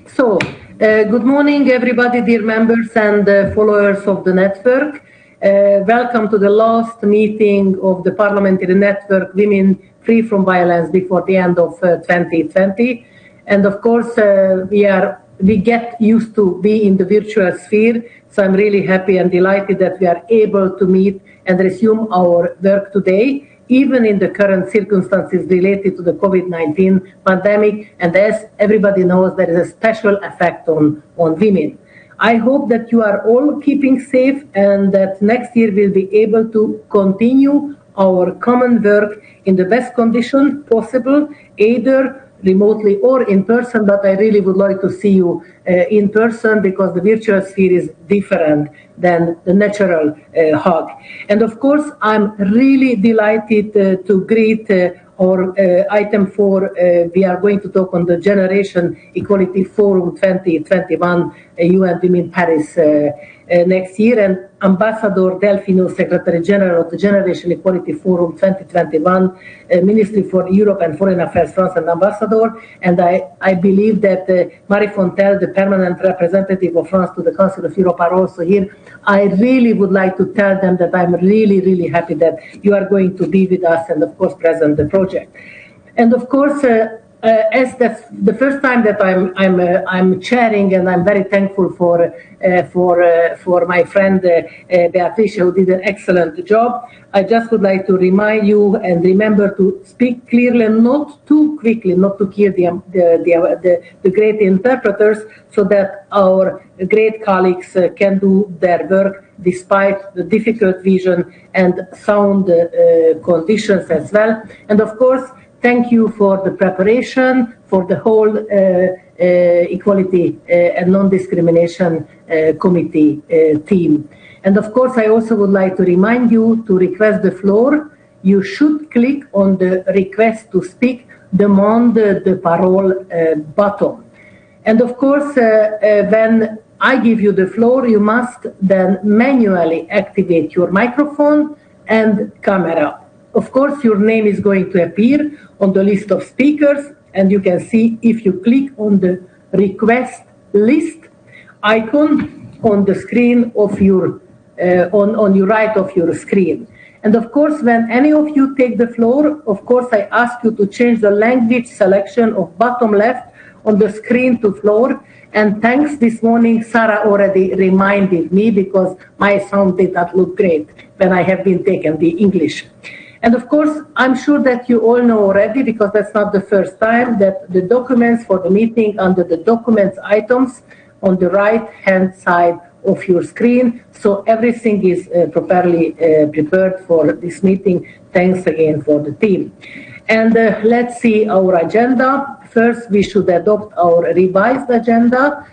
Good morning, everybody, dear members and followers of the network. Welcome to the last meeting of the Parliamentary Network Women Free from Violence before the end of 2020. And of course, we get used to be in the virtual sphere. So I'm really happy and delighted that we are able to meet and resume our work today, even in the current circumstances related to the COVID-19 pandemic. And as everybody knows, there is a special effect on women. I hope that you are all keeping safe and that next year we'll be able to continue our common work in the best condition possible, either remotely or in person, but I really would like to see you in person because the virtual sphere is different than the natural hug. And of course, I'm really delighted to greet our item 4. We are going to talk on the Generation Equality Forum 2021 UN Women Paris next year, and Ambassador Delphine, Secretary General of the Generation Equality Forum 2021, Ministry for Europe and Foreign Affairs, France, and Ambassador. And I believe that Marie Fontanel, the permanent representative of France to the Council of Europe, are also here. I really would like to tell them that I'm really, really happy that you are going to be with us and, of course, present the project. And of course, as that's the first time that I'm chairing, and I'm very thankful for my friend Beatrice, who did an excellent job. I just would like to remind you and remember to speak clearly, not too quickly, not to kill the great interpreters, so that our great colleagues can do their work despite the difficult vision and sound conditions as well. And of course, thank you for the preparation for the whole Equality and Non-Discrimination Committee team. And of course, I also would like to remind you to request the floor. You should click on the request to speak, demande de parole button. And of course, when I give you the floor, you must then manually activate your microphone and camera. Of course, your name is going to appear on the list of speakers, and you can see if you click on the request list icon on the screen of your on your right of your screen. And of course, when any of you take the floor, of course, I ask you to change the language selection of bottom left on the screen to floor. And thanks, this morning, Sarah already reminded me because my sound did not look great when I have been taking the English. And of course, I'm sure that you all know already, because that's not the first time, that the documents for the meeting under the documents items on the right-hand side of your screen. So everything is properly prepared for this meeting. Thanks again for the team. And let's see our agenda. First, we should adopt our revised agenda,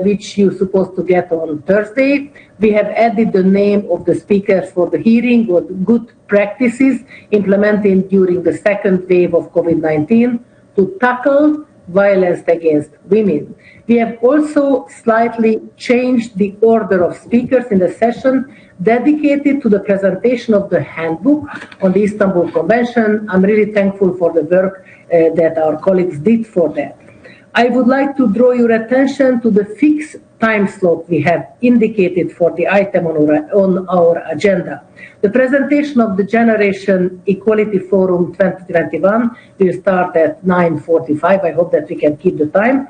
which you're supposed to get on Thursday. We have added the name of the speakers for the hearing on good practices implemented during the second wave of COVID-19 to tackle violence against women. We have also slightly changed the order of speakers in the session dedicated to the presentation of the handbook on the Istanbul Convention. I'm really thankful for the work that our colleagues did for that. I would like to draw your attention to the fixed time slot we have indicated for the item on our agenda. The presentation of the Generation Equality Forum 2021 will start at 9:45. I hope that we can keep the time.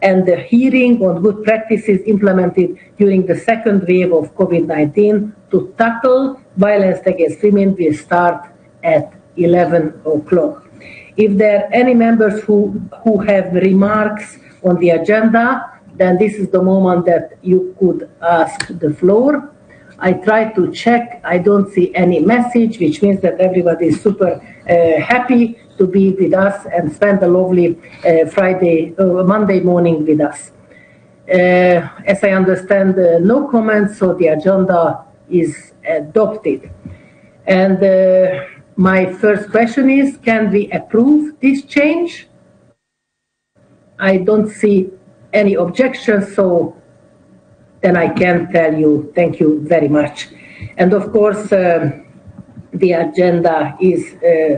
And the hearing on good practices implemented during the second wave of COVID-19 to tackle violence against women will start at 11 o'clock. If there are any members who have remarks on the agenda, then this is the moment that you could ask the floor. I try to check. I don't see any message, which means that everybody is super happy to be with us and spend a lovely Monday morning with us. As I understand, no comments, so the agenda is adopted. And my first question is, can we approve this change? I don't see any objections, so then I can tell you thank you very much. And of course, the agenda is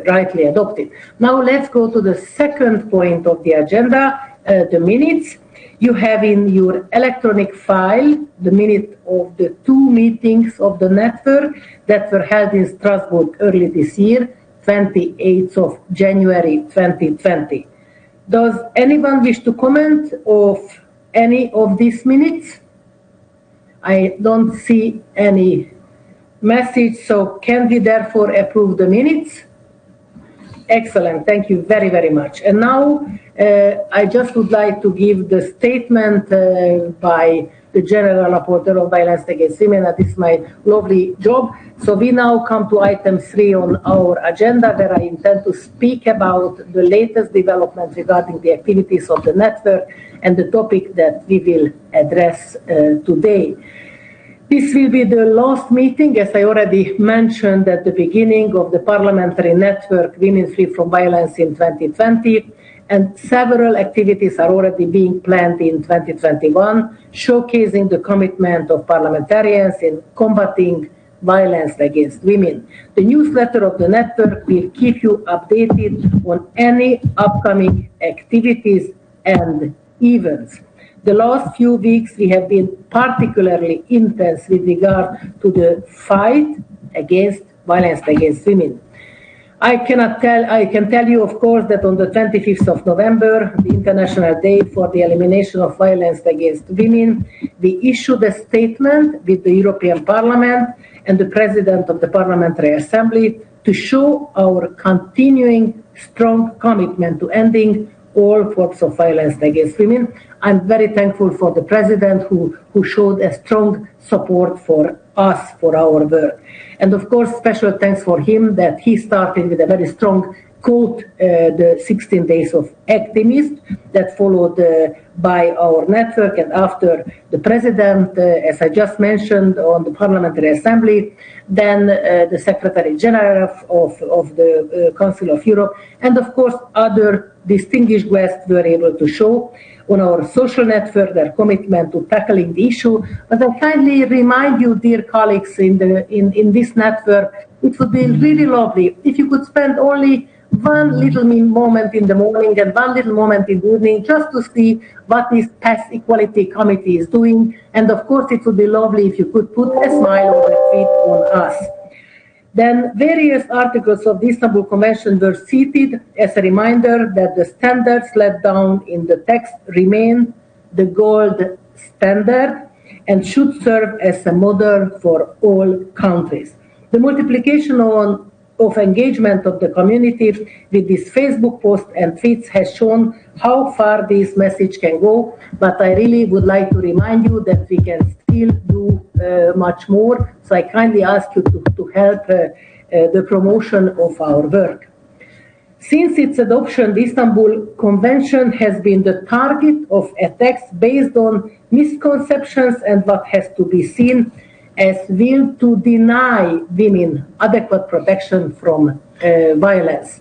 rightly adopted. Now let's go to the second point of the agenda, the minutes. You have in your electronic file the minute of the 2 meetings of the network that were held in Strasbourg early this year, 28th of January 2020. Does anyone wish to comment of any of these minutes? I don't see any message, so can we therefore approve the minutes? Excellent, thank you very, very much. And now I just would like to give the statement by the General Rapporteur of Violence Against Women, and this is my lovely job. So we now come to item 3 on our agenda, where I intend to speak about the latest developments regarding the activities of the network and the topic that we will address today. This will be the last meeting, as I already mentioned at the beginning, of the Parliamentary Network Women Free from Violence in 2020, and several activities are already being planned in 2021, showcasing the commitment of parliamentarians in combating violence against women. The newsletter of the network will keep you updated on any upcoming activities and events. The last few weeks we have been particularly intense with regard to the fight against violence against women. I can tell you, of course, that on the 25th of November, the International Day for the Elimination of Violence Against Women, we issued a statement with the European Parliament and the President of the Parliamentary Assembly to show our continuing strong commitment to ending all forms of violence against women. I'm very thankful for the President who showed a strong support for us, for our work. And of course, special thanks for him that he started with a very strong quote, the 16 days of activism that followed by our network. And after the President, as I just mentioned, on the Parliamentary Assembly, then the Secretary General of the Council of Europe, and of course other distinguished guests were able to show on our social network their commitment to tackling the issue. But I kindly remind you, dear colleagues in this network, it would be really lovely if you could spend only one little moment in the morning and one little moment in the evening just to see what this PAS Equality Committee is doing. And of course, it would be lovely if you could put a smile or a tweet on us. Then various articles of the Istanbul Convention were cited as a reminder that the standards laid down in the text remain the gold standard and should serve as a model for all countries. The multiplication of engagement of the community with this Facebook post and tweets has shown how far this message can go, but I really would like to remind you that we can still do much more. So I kindly ask you to help the promotion of our work. Since its adoption, the Istanbul Convention has been the target of attacks based on misconceptions and what has to be seen as will to deny women adequate protection from violence.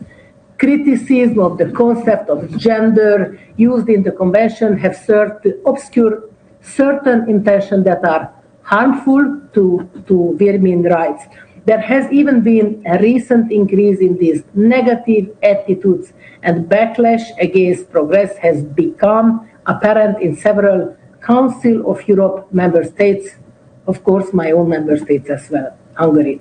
Criticism of the concept of gender used in the Convention have served to obscure certain intentions that are harmful to women's rights. There has even been a recent increase in these negative attitudes, and backlash against progress has become apparent in several Council of Europe member states, of course my own member states as well, Hungary.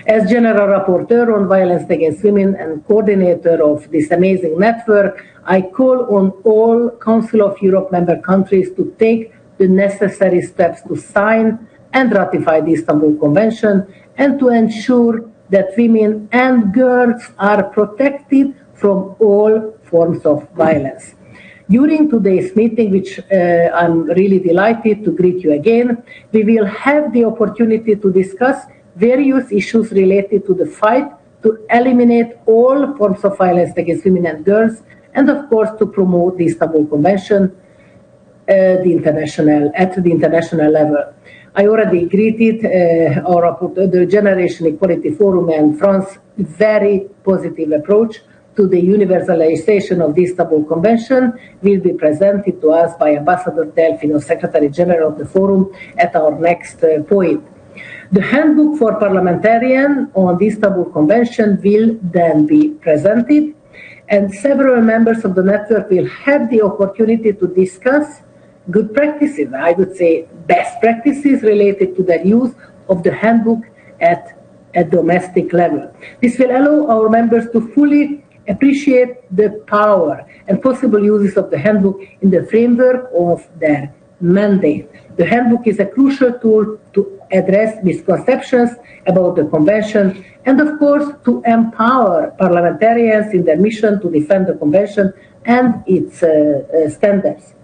As General Rapporteur on Violence Against Women and coordinator of this amazing network, I call on all Council of Europe member countries to take the necessary steps to sign and ratify the Istanbul Convention and to ensure that women and girls are protected from all forms of violence. During today's meeting, which I'm really delighted to greet you again, we will have the opportunity to discuss various issues related to the fight to eliminate all forms of violence against women and girls, and of course to promote the Istanbul Convention at the international level. I already greeted the Generation Equality Forum and France's very positive approach to the universalization of the Istanbul Convention will be presented to us by Ambassador Delphine, Secretary General of the Forum, at our next point. The Handbook for Parliamentarians on the Istanbul Convention will then be presented, and several members of the network will have the opportunity to discuss good practices, I would say best practices related to the use of the handbook at a domestic level. This will allow our members to fully appreciate the power and possible uses of the handbook in the framework of their mandate. The handbook is a crucial tool to address misconceptions about the Convention and, of course, to empower parliamentarians in their mission to defend the Convention and its standards.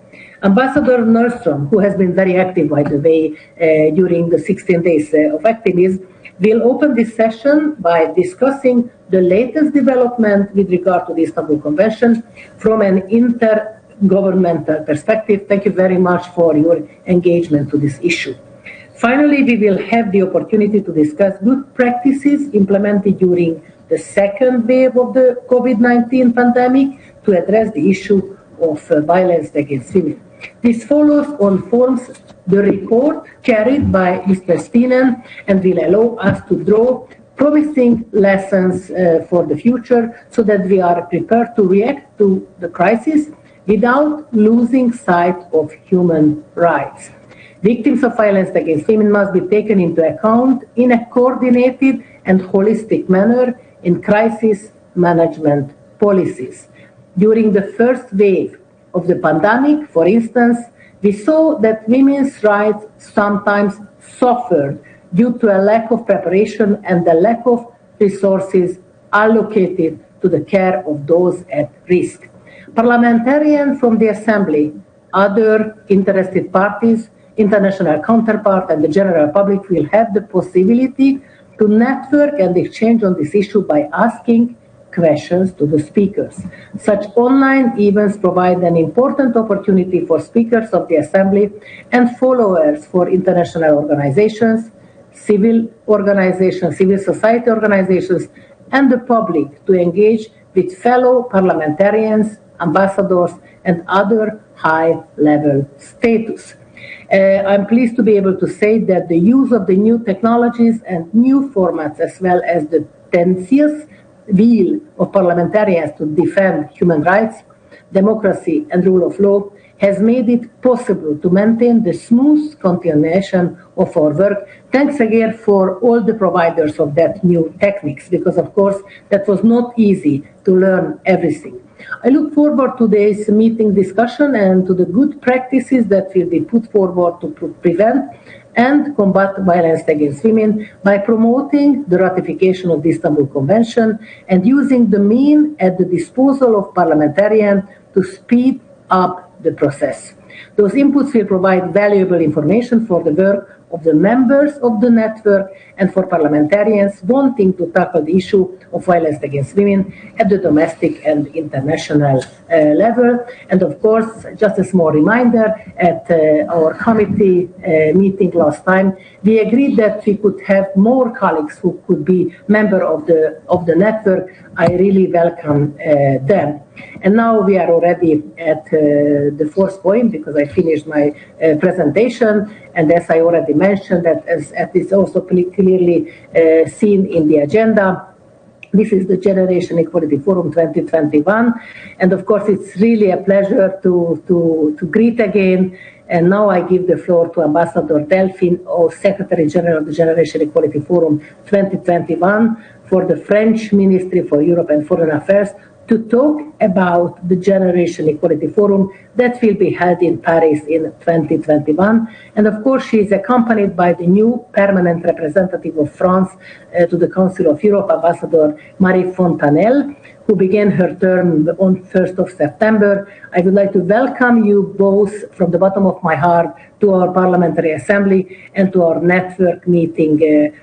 Ambassador Nordstrom, who has been very active, by the way, during the 16 days of activism, will open this session by discussing the latest development with regard to the Istanbul Convention from an intergovernmental perspective. Thank you very much for your engagement to this issue. Finally, we will have the opportunity to discuss good practices implemented during the second wave of the COVID-19 pandemic to address the issue of violence against women. This follows on forms the report carried by Mr. Steenen and will allow us to draw promising lessons for the future so that we are prepared to react to the crisis without losing sight of human rights. Victims of violence against women must be taken into account in a coordinated and holistic manner in crisis management policies. During the first wave of the pandemic, for instance, we saw that women's rights sometimes suffered due to a lack of preparation and the lack of resources allocated to the care of those at risk. Parliamentarians from the Assembly, other interested parties, international counterparts, and the general public will have the possibility to network and exchange on this issue by asking questions to the speakers. Such online events provide an important opportunity for speakers of the Assembly and followers for international organizations, civil society organizations, and the public to engage with fellow parliamentarians, ambassadors, and other high-level status. I'm pleased to be able to say that the use of the new technologies and new formats, as well as the tenacious will of parliamentarians to defend human rights, democracy, and rule of law has made it possible to maintain the smooth continuation of our work. Thanks again for all the providers of that new techniques, because of course that was not easy to learn everything. I look forward to this meeting discussion and to the good practices that will be put forward to prevent and combat violence against women by promoting the ratification of the Istanbul Convention and using the means at the disposal of parliamentarians to speed up the process. Those inputs will provide valuable information for the work of the members of the network and for parliamentarians wanting to tackle the issue of violence against women at the domestic and international level. And of course, just a small reminder, at our committee meeting last time, we agreed that we could have more colleagues who could be member of the network. I really welcome them. And now we are already at the fourth point, because I finished my presentation. And as I already mentioned, that as is also clearly seen in the agenda, this is the Generation Equality Forum 2021. And of course, it's really a pleasure to greet again. And now I give the floor to Ambassador Delphine, or Secretary General of the Generation Equality Forum 2021 for the French Ministry for Europe and Foreign Affairs, to talk about the Generation Equality Forum that will be held in Paris in 2021. And of course, she is accompanied by the new permanent representative of France to the Council of Europe, Ambassador Marie Fontanel, who began her term on 1st of September. I would like to welcome you both from the bottom of my heart to our Parliamentary Assembly and to our network meeting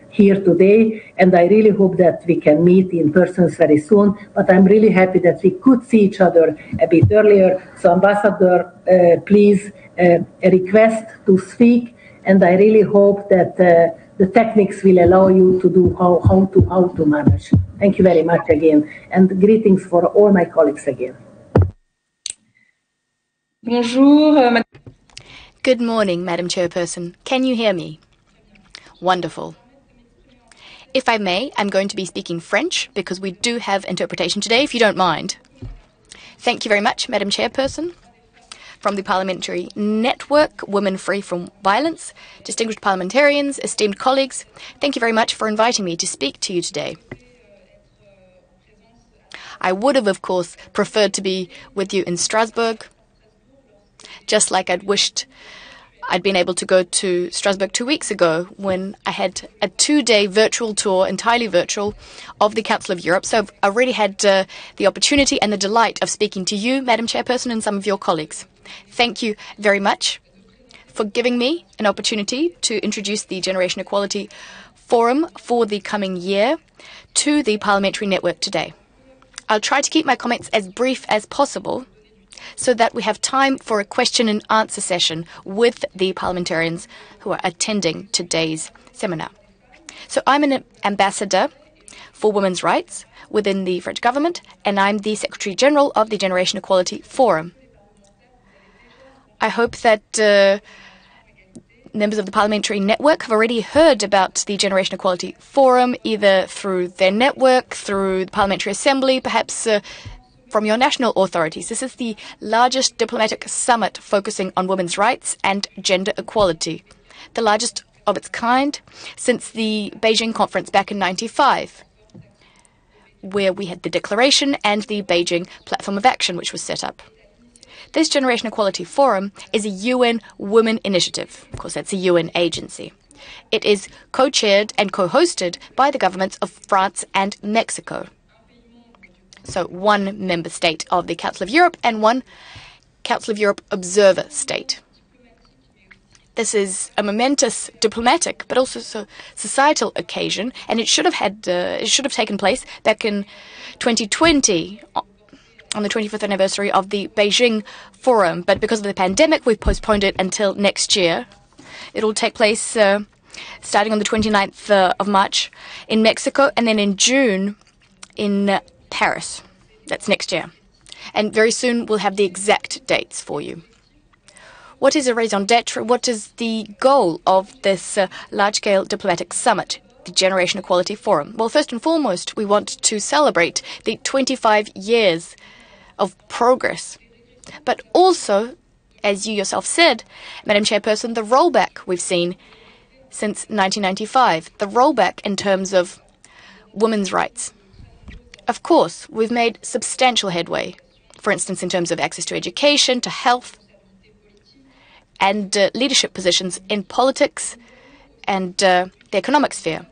here today. And I really hope that we can meet in person very soon, but I'm really happy that we could see each other a bit earlier. So Ambassador, please, a request to speak, and I really hope that the techniques will allow you to do how to manage. Thank you very much again, and greetings for all my colleagues again. Bonjour. Good morning, Madam Chairperson. Can you hear me? Wonderful. If I may, I'm going to be speaking French because we do have interpretation today, if you don't mind. Thank you very much, Madam Chairperson. from the Parliamentary Network Women Free from Violence, distinguished parliamentarians, esteemed colleagues, thank you very much for inviting me to speak to you today. I would have, of course, preferred to be with you in Strasbourg, just like I'd wished I'd been able to go to Strasbourg 2 weeks ago when I had a 2-day virtual tour, entirely virtual, of the Council of Europe. So I've already had the opportunity and the delight of speaking to you, Madam Chairperson, and some of your colleagues. Thank you very much for giving me an opportunity to introduce the Generation Equality Forum for the coming year to the Parliamentary Network today. I'll try to keep my comments as brief as possible so that we have time for a question and answer session with the parliamentarians who are attending today's seminar. So I'm an ambassador for women's rights within the French government, and I'm the Secretary General of the Generation Equality Forum. I hope that members of the Parliamentary Network have already heard about the Generation Equality Forum, either through their network, through the Parliamentary Assembly, perhaps from your national authorities. This is the largest diplomatic summit focusing on women's rights and gender equality, the largest of its kind since the Beijing conference back in 1995, where we had the declaration and the Beijing Platform of Action, which was set up. This Generation Equality Forum is a UN Women Initiative. Of course, that's a UN agency. It is co-chaired and co-hosted by the governments of France and Mexico. So one member state of the Council of Europe and one Council of Europe observer state. This is a momentous diplomatic but also societal occasion, and it should have taken place back in 2020 on the 25th anniversary of the Beijing Forum, but because of the pandemic, we've postponed it until next year. It'll take place starting on the 29th of March in Mexico, and then in June in Paris. That's next year. And very soon we'll have the exact dates for you. What is a raison d'etre? What is the goal of this large-scale diplomatic summit, the Generation Equality Forum? Well, first and foremost, we want to celebrate the 25 years of progress, but also, as you yourself said, Madam Chairperson, the rollback we've seen since 1995, the rollback in terms of women's rights. Of course, we've made substantial headway, for instance, in terms of access to education, to health, and leadership positions in politics and the economic sphere.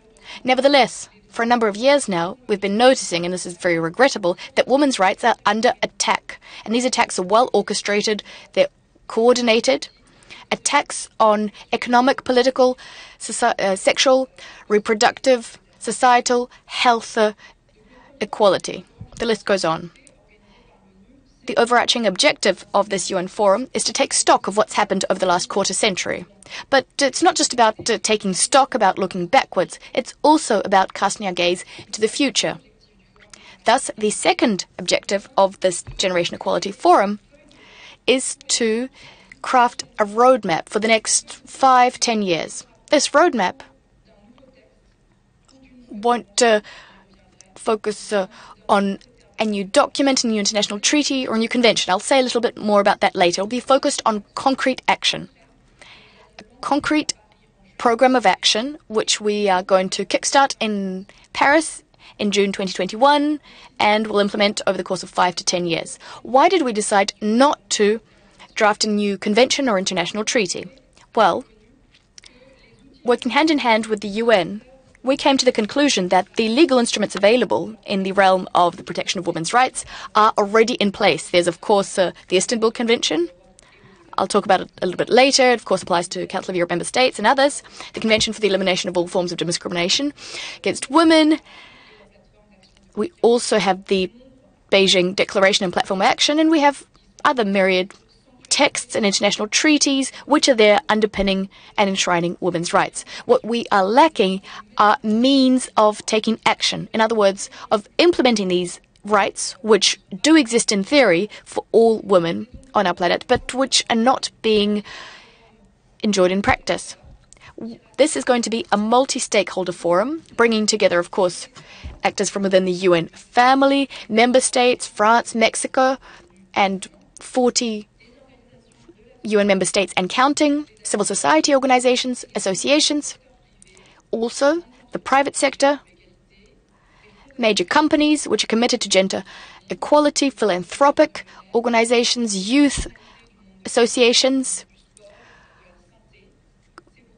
Nevertheless, for a number of years now, we've been noticing, and this is very regrettable, that women's rights are under attack. And these attacks are well orchestrated, they're coordinated. Attacks on economic, political, sexual, reproductive, societal, health, equality. The list goes on. The overarching objective of this UN forum is to take stock of what's happened over the last quarter century. But it's not just about taking stock, about looking backwards. It's also about casting our gaze into the future. Thus, the second objective of this Generation Equality Forum is to craft a roadmap for the next 5-10 years. This roadmap won't focus on a new document, a new international treaty, or a new convention. I'll say a little bit more about that later. It'll be focused on concrete action. A concrete program of action, which we are going to kickstart in Paris in June 2021, and will implement over the course of 5 to 10 years. Why did we decide not to draft a new convention or international treaty? Well, working hand in hand with the UN, we came to the conclusion that the legal instruments available in the realm of the protection of women's rights are already in place. There's, of course, the Istanbul Convention. I'll talk about it a little bit later. It, of course, applies to Council of Europe member states and others. The Convention for the Elimination of All Forms of Discrimination Against Women. We also have the Beijing Declaration and Platform of Action, and we have other myriad texts and international treaties which are there underpinning and enshrining women's rights. What we are lacking are means of taking action. In other words, of implementing these rights, which do exist in theory for all women on our planet, but which are not being enjoyed in practice. This is going to be a multi-stakeholder forum, bringing together, of course, actors from within the UN family, member states, France, Mexico, and 40 UN member states and counting, civil society organizations, associations, also the private sector, major companies which are committed to gender equality, philanthropic organizations, youth associations,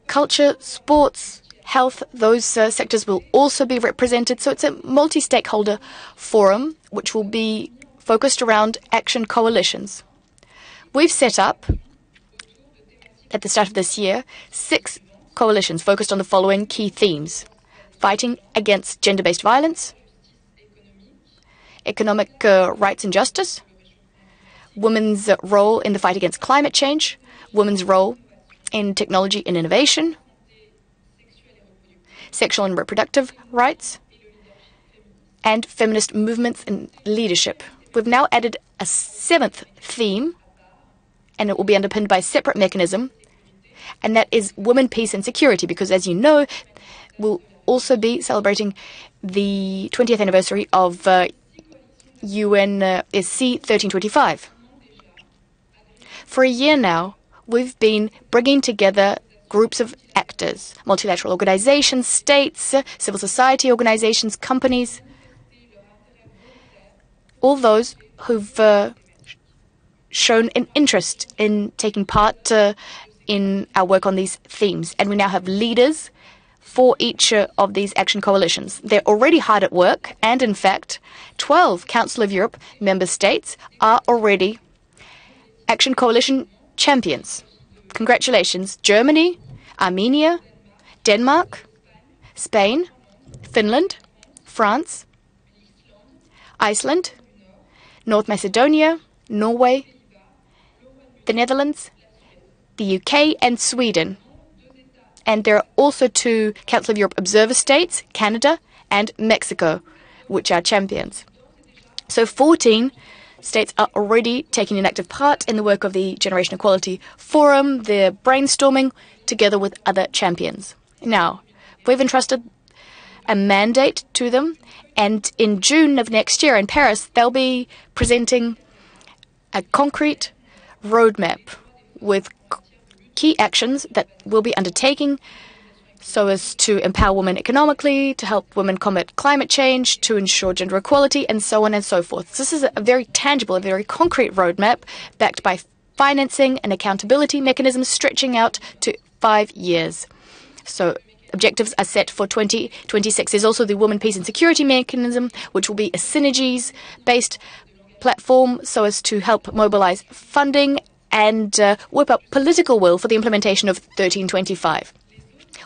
culture, sports, health, those sectors will also be represented. So it's a multi-stakeholder forum which will be focused around action coalitions. We've set up, at the start of this year, 6 coalitions focused on the following key themes: fighting against gender-based violence, economic rights and justice, women's role in the fight against climate change, women's role in technology and innovation, sexual and reproductive rights, and feminist movements and leadership. We've now added a 7th theme, and it will be underpinned by a separate mechanism, and that is women, peace and security, because as you know, we'll also be celebrating the 20th anniversary of UNSC 1325. For a year now, we've been bringing together groups of actors, multilateral organizations, states, civil society organizations, companies, all those who've shown an interest in taking part in our work on these themes. And we now have leaders for each of these action coalitions. They're already hard at work, and in fact, 12 Council of Europe member states are already action coalition champions. Congratulations. Germany, Armenia, Denmark, Spain, Finland, France, Iceland, North Macedonia, Norway, the Netherlands, the UK and Sweden. And there are also 2 Council of Europe observer states, Canada and Mexico, which are champions. So 14 states are already taking an active part in the work of the Generation Equality Forum. They're brainstorming together with other champions. Now, we've entrusted a mandate to them, and in June of next year in Paris, they'll be presenting a concrete roadmap with key actions that we'll be undertaking so as to empower women economically, to help women combat climate change, to ensure gender equality, and so on and so forth. So this is a very tangible, a very concrete roadmap backed by financing and accountability mechanisms stretching out to 5 years. So objectives are set for 2026. There's also the Women, Peace and Security mechanism, which will be a synergies-based platform so as to help mobilize funding and whip up political will for the implementation of 1325.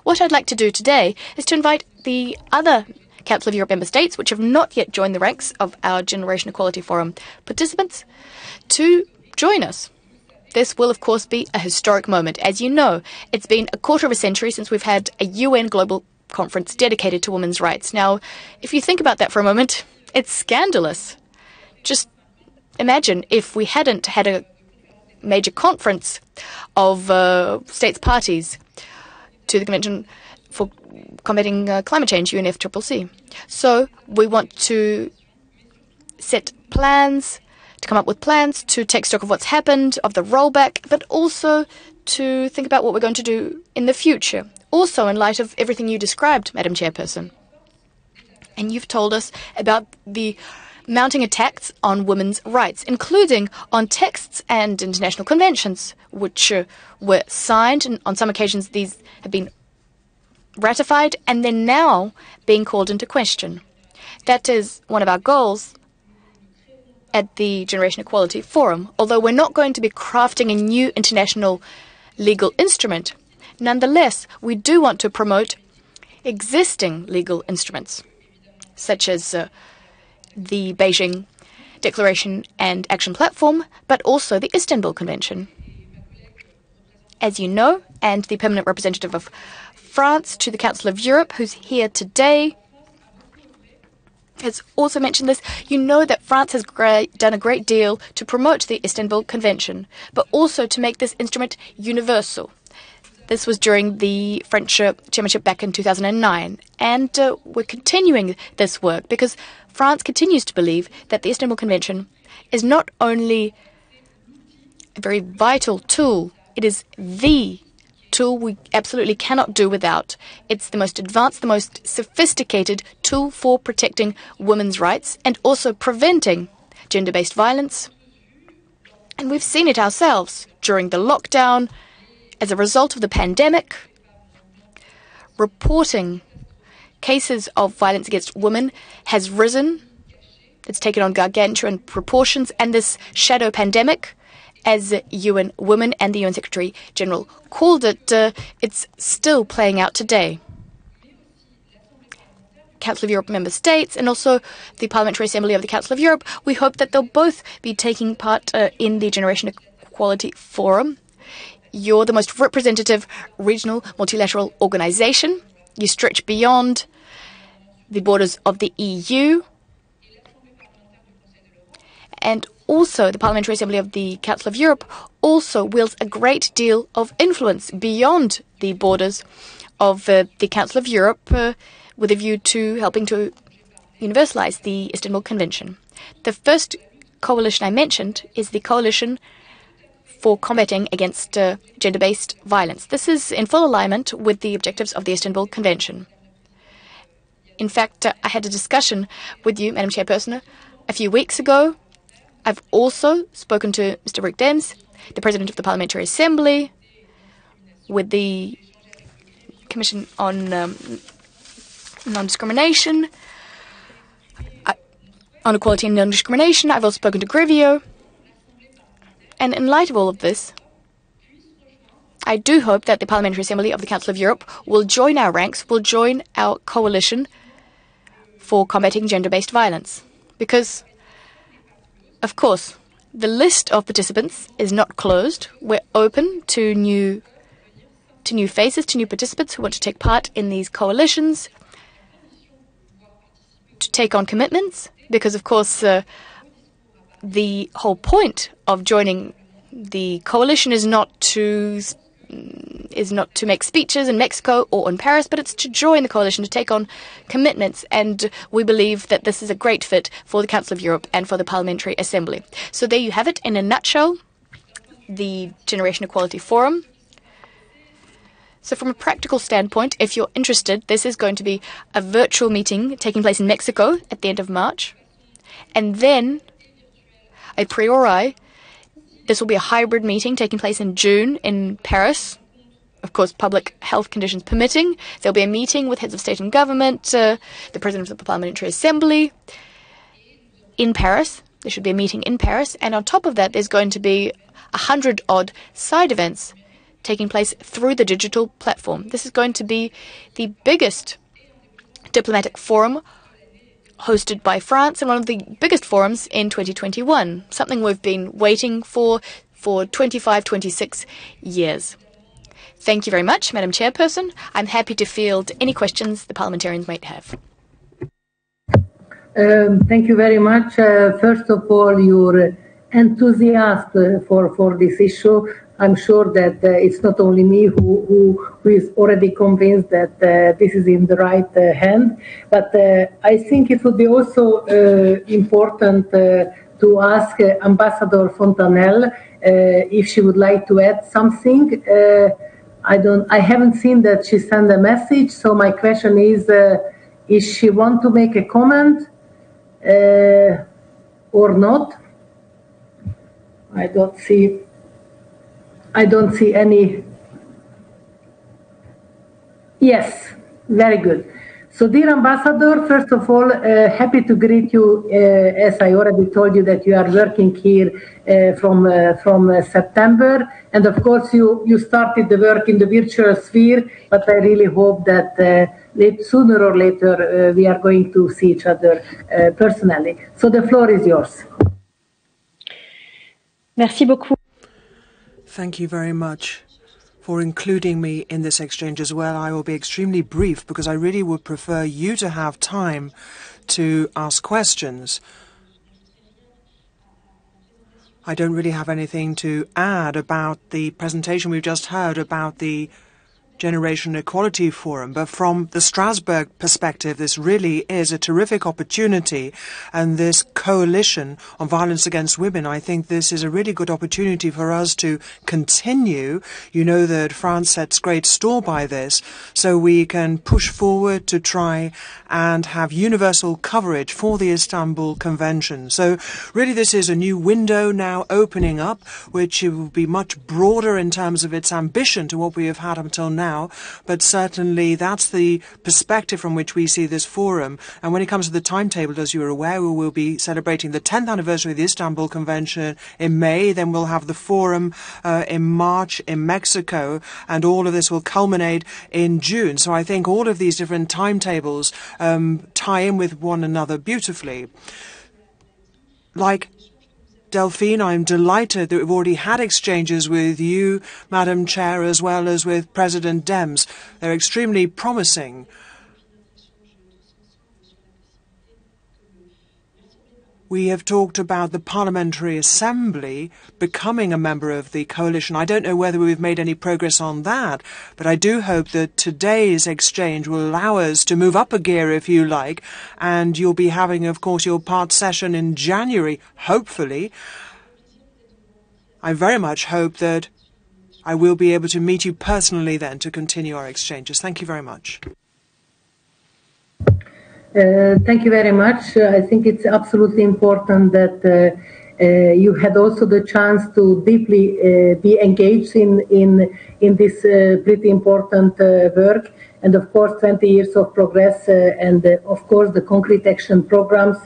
What I'd like to do today is to invite the other Council of Europe member states, which have not yet joined the ranks of our Generation Equality Forum participants, to join us. This will, of course, be a historic moment. As you know, it's been a quarter of a century since we've had a UN global conference dedicated to women's rights. Now, if you think about that for a moment, it's scandalous. Just imagine if we hadn't had a major conference of states parties to the Convention for Combating Climate Change, UNFCCC. So we want to set plans, to come up with plans, to take stock of what's happened, of the rollback, but also to think about what we're going to do in the future. Also in light of everything you described, Madam Chairperson. And you've told us about the mounting attacks on women's rights, including on texts and international conventions, which were signed, and on some occasions these have been ratified, and they're now being called into question. That is one of our goals at the Generation Equality Forum. Although we're not going to be crafting a new international legal instrument, nonetheless, we do want to promote existing legal instruments, such as the Beijing Declaration and Action Platform, but also the Istanbul Convention. As you know, and the permanent representative of France to the Council of Europe, who's here today, has also mentioned this. You know that France has done a great deal to promote the Istanbul Convention, but also to make this instrument universal. This was during the French chairmanship back in 2009. And we're continuing this work because France continues to believe that the Istanbul Convention is not only a very vital tool It is the tool we absolutely cannot do without. It's the most advanced, the most sophisticated tool for protecting women's rights and also preventing gender-based violence. And we've seen it ourselves during the lockdown, as a result of the pandemic. Reporting cases of violence against women has risen. It's taken on gargantuan proportions, and this shadow pandemic, as UN Women and the UN Secretary General called it, it's still playing out today. Council of Europe member states and also the Parliamentary Assembly of the Council of Europe, we hope that they'll both be taking part in the Generation Equality Forum. You're the most representative regional multilateral organization. You stretch beyond the borders of the EU. And also, the Parliamentary Assembly of the Council of Europe also wields a great deal of influence beyond the borders of the Council of Europe with a view to helping to universalize the Istanbul Convention. The first coalition I mentioned is the Coalition for Combating Against Gender-Based Violence. This is in full alignment with the objectives of the Istanbul Convention. In fact, I had a discussion with you, Madam Chairperson, a few weeks ago. I've also spoken to Mr. Rick Dems, the President of the Parliamentary Assembly, with the Commission on Non-Discrimination, on Equality and Non-Discrimination. I've also spoken to Grivio. And in light of all of this, I do hope that the Parliamentary Assembly of the Council of Europe will join our ranks, will join our coalition for combating gender-based violence. Because, of course, the list of participants is not closed. We're open to new faces, to new participants who want to take part in these coalitions, to take on commitments, because, of course, the whole point of joining the coalition is not to make speeches in Mexico or in Paris, but it's to join the coalition, to take on commitments. And we believe that this is a great fit for the Council of Europe and for the Parliamentary Assembly. So there you have it in a nutshell, the Generation Equality Forum. So from a practical standpoint, if you're interested, this is going to be a virtual meeting taking place in Mexico at the end of March. And then, a priori, this will be a hybrid meeting taking place in June in Paris. Of course, public health conditions permitting. There'll be a meeting with heads of state and government, the President of the Parliamentary Assembly in Paris. There should be a meeting in Paris. And on top of that, there's going to be 100-odd side events taking place through the digital platform. This is going to be the biggest diplomatic forum hosted by France and one of the biggest forums in 2021, something we've been waiting for 25, 26 years. Thank you very much, Madam Chairperson. I'm happy to field any questions the parliamentarians might have. Thank you very much. First of all, your enthusiasm for this issue. I'm sure that it's not only me who is already convinced that this is in the right hand, but I think it would be also important to ask Ambassador Fontanel if she would like to add something. I haven't seen that she sent a message, so my question is she want to make a comment or not? I don't see any. Yes, very good. So, dear Ambassador, first of all, happy to greet you. As I already told you that you are working here from September. And of course, you started the work in the virtual sphere, but I really hope that sooner or later we are going to see each other personally. So the floor is yours. Merci beaucoup. Thank you very much for including me in this exchange as well. I will be extremely brief because I really would prefer you to have time to ask questions. I don't really have anything to add about the presentation we've just heard about the Generation Equality Forum, but from the Strasbourg perspective, this really is a terrific opportunity, and this coalition on violence against women, I think this is a really good opportunity for us to continue. You know that France sets great store by this, so we can push forward to try and have universal coverage for the Istanbul Convention. So really this is a new window now opening up, which will be much broader in terms of its ambition to what we have had until now. But certainly that's the perspective from which we see this forum. And when it comes to the timetable, as you're aware, we will be celebrating the 10th anniversary of the Istanbul Convention in May. Then we'll have the forum in March in Mexico, and all of this will culminate in June. So I think all of these different timetables tie in with one another beautifully. Like Delphine, I'm delighted that we've already had exchanges with you, Madam Chair, as well as with President Dems. They're extremely promising. We have talked about the Parliamentary Assembly becoming a member of the coalition. I don't know whether we've made any progress on that, but I do hope that today's exchange will allow us to move up a gear, if you like, and you'll be having, of course, your part session in January, hopefully. I very much hope that I will be able to meet you personally then to continue our exchanges. Thank you very much. Thank you very much. I think it's absolutely important that you had also the chance to deeply be engaged in this pretty important work. And of course, 20 years of progress and of course the concrete action programs.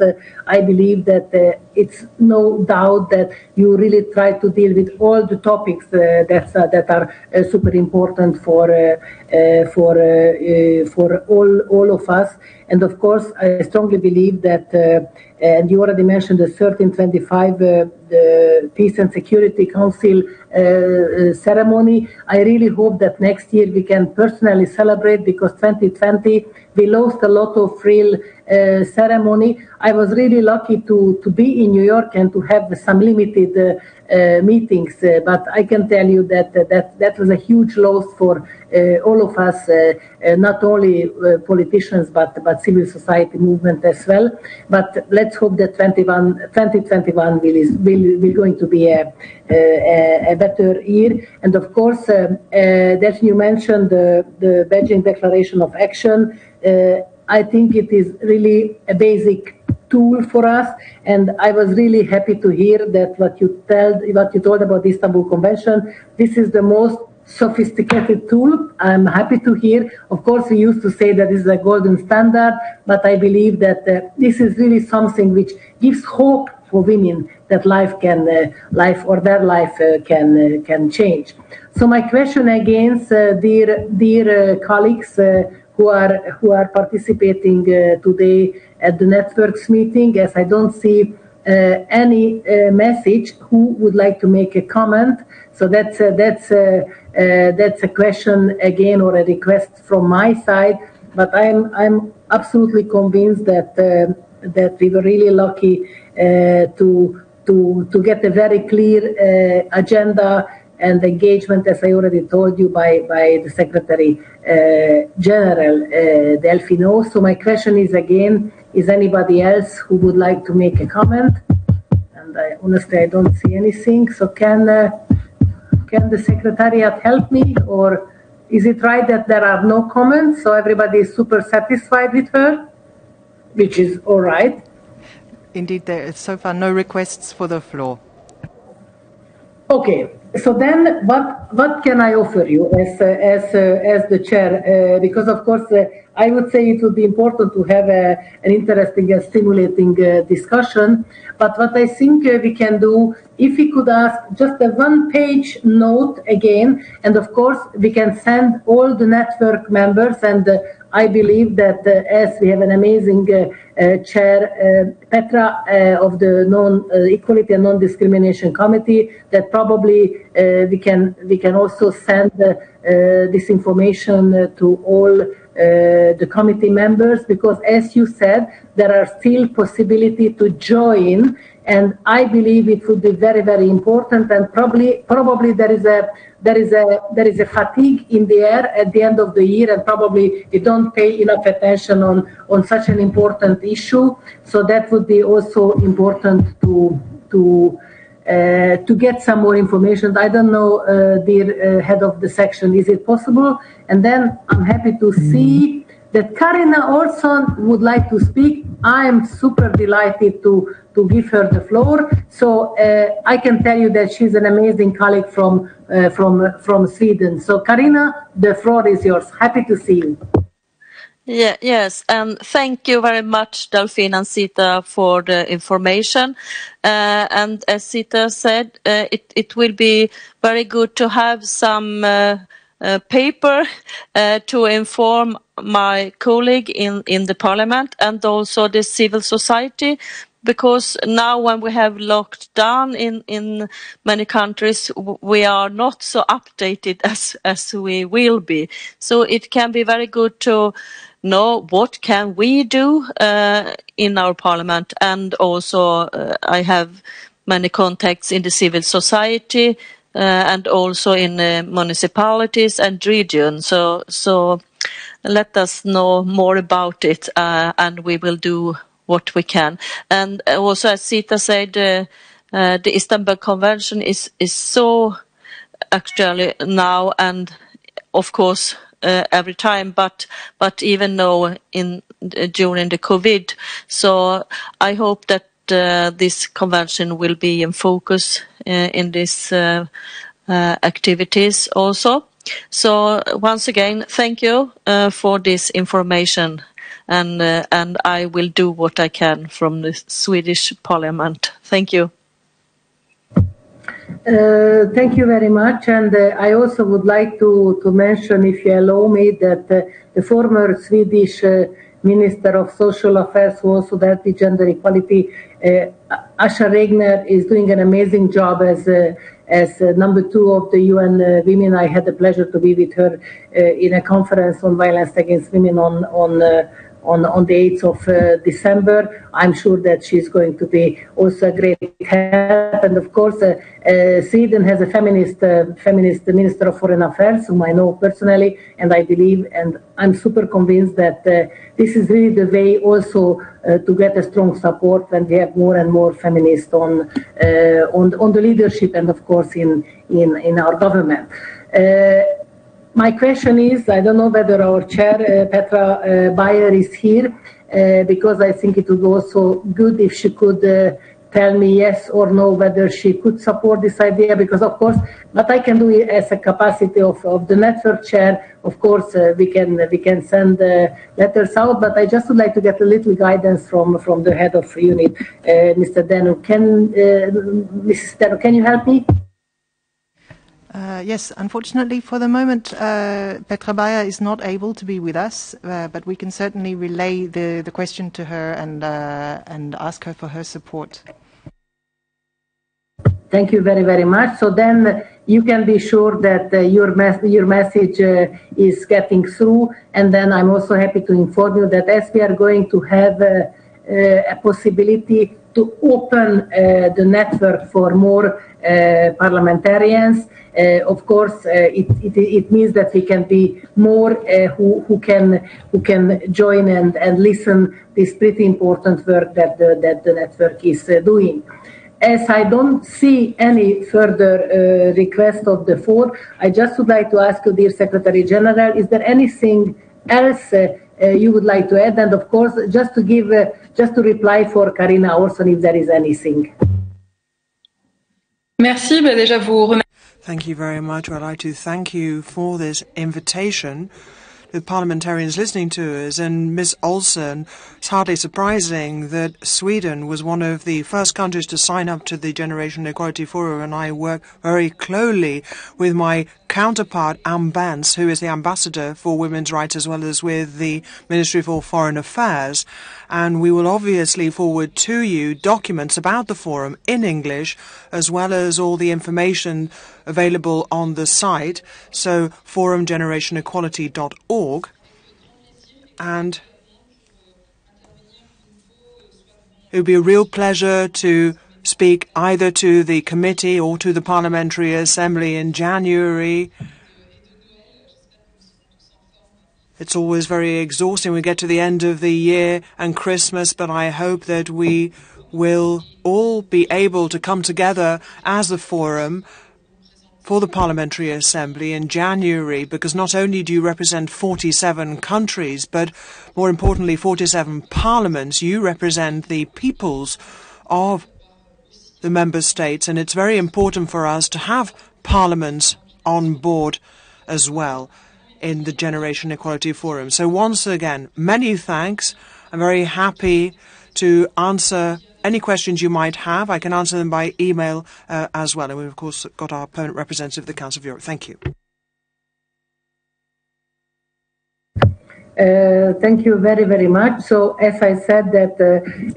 I believe that it's no doubt that you really try to deal with all the topics that are super important for all of us. And of course, I strongly believe that, and you already mentioned the 1325 the Peace and Security Council ceremony. I really hope that next year we can personally celebrate, because 2020 we lost a lot of real ceremony. I was really lucky to be in New York and to have some limited meetings, but I can tell you that was a huge loss for all of us, not only politicians but civil society movement as well. But let's hope that 2021 will going to be a better year. And of course, that you mentioned the Beijing Declaration of Action. I think it is really a basic tool for us, and I was really happy to hear that what you told about the Istanbul Convention. This is the most sophisticated tool. I'm happy to hear. Of course, we used to say that this is a golden standard, but I believe that this is really something which gives hope for women that their life can change. So my question again, dear colleagues who are participating today at the networks meeting, as I don't see any message who would like to make a comment. So that's a question again, or a request from my side. But I'm absolutely convinced that we were really lucky to get a very clear agenda and engagement, as I already told you, by the Secretary General Delphine. So my question is again, is anybody else who would like to make a comment? And honestly, I don't see anything. So can the Secretariat help me, or is it right that there are no comments, so everybody is super satisfied with her, which is all right? Indeed, there is so far no requests for the floor. Okay, so then what can I offer you as the chair? Because of course I would say it would be important to have an interesting and stimulating discussion. But what I think we can do, if we could ask just a one-page note again, and of course we can send all the network members, and I believe that as we have an amazing chair, Petra, of the Equality and Non-Discrimination Committee, that probably we can also send this information to all the committee members, because as you said, there are still possibility to join, and I believe it would be very, very important, and probably there is a fatigue in the air at the end of the year, and probably we don't pay enough attention on such an important issue. So that would be also important to get some more information. I don't know, dear head of the section, is it possible? And then I'm happy to see that Karina also would like to speak. I am super delighted to give her the floor. So I can tell you that she's an amazing colleague from Sweden. So Karina, the floor is yours. Happy to see you. Yeah, yes, and thank you very much, Delphine and Zita, for the information. And as Zita said, it will be very good to have some paper to inform my colleague in the parliament and also the civil society, because now when we have locked down in many countries, we are not so updated as we will be. So it can be very good to know what can we do in our parliament, and also I have many contacts in the civil society and also in municipalities and regions. So let us know more about it, and we will do what we can. And also, as Zita said, the Istanbul Convention is so actually now, and of course every time, but even now during the COVID. So I hope that this convention will be in focus in these activities also. So once again, thank you for this information, and I will do what I can from the Swedish Parliament. Thank you. Thank you very much, and I also would like to mention, if you allow me, that the former Swedish Minister of Social Affairs, who also dealt with gender equality, Asha Regner, is doing an amazing job as number 2 of the UN Women. I had the pleasure to be with her in a conference on violence against women on the 8th of December. I'm sure that she's going to be also a great help. And of course, Sweden has a feminist Minister of Foreign Affairs, whom I know personally, and I believe, and I'm super convinced that this is really the way also to get a strong support when we have more and more feminists on the leadership, and of course in our government. My question is, I don't know whether our chair, Petra Bayer, is here, because I think it would be also good if she could tell me yes or no whether she could support this idea, because of course what I can do as a capacity of the network chair, of course we can send letters out, but I just would like to get a little guidance from the head of unit, Mr. Denu. Mrs. Denu, can you help me? Yes, unfortunately for the moment, Petra Bayer is not able to be with us, but we can certainly relay the question to her and ask her for her support. Thank you very, very much. So then you can be sure that your message is getting through, and then I'm also happy to inform you that as we are going to have a possibility to open the network for more parliamentarians, of course, it means that we can be more who can join and listen this pretty important work that the network is doing. As I don't see any further request of the floor, I just would like to ask you, dear Secretary General, is there anything else you would like to add? And of course, just to reply for Karina Orson, if there is anything. Merci. Déjà vous remercie. Thank you very much. I'd like to thank you for this invitation. The parliamentarians listening to us, and Ms. Olsen, it's hardly surprising that Sweden was one of the first countries to sign up to the Generation Equality Forum, and I work very closely with my counterpart, Anne Bance, who is the ambassador for women's rights, as well as with the Ministry for Foreign Affairs. And we will obviously forward to you documents about the forum in English, as well as all the information available on the site, so forumgenerationequality.org. and it would be a real pleasure to speak either to the committee or to the Parliamentary Assembly in January. It's always very exhausting. We get to the end of the year and Christmas, but I hope that we will all be able to come together as a forum for the Parliamentary Assembly in January, because not only do you represent 47 countries, but more importantly 47 parliaments. You represent the peoples of the member states, and it's very important for us to have parliaments on board as well in the Generation Equality Forum. So once again, many thanks. I'm very happy to answer any questions you might have. I can answer them by email as well. And we've, of course, got our permanent representative of the Council of Europe. Thank you. Thank you very, very much. So, as I said, that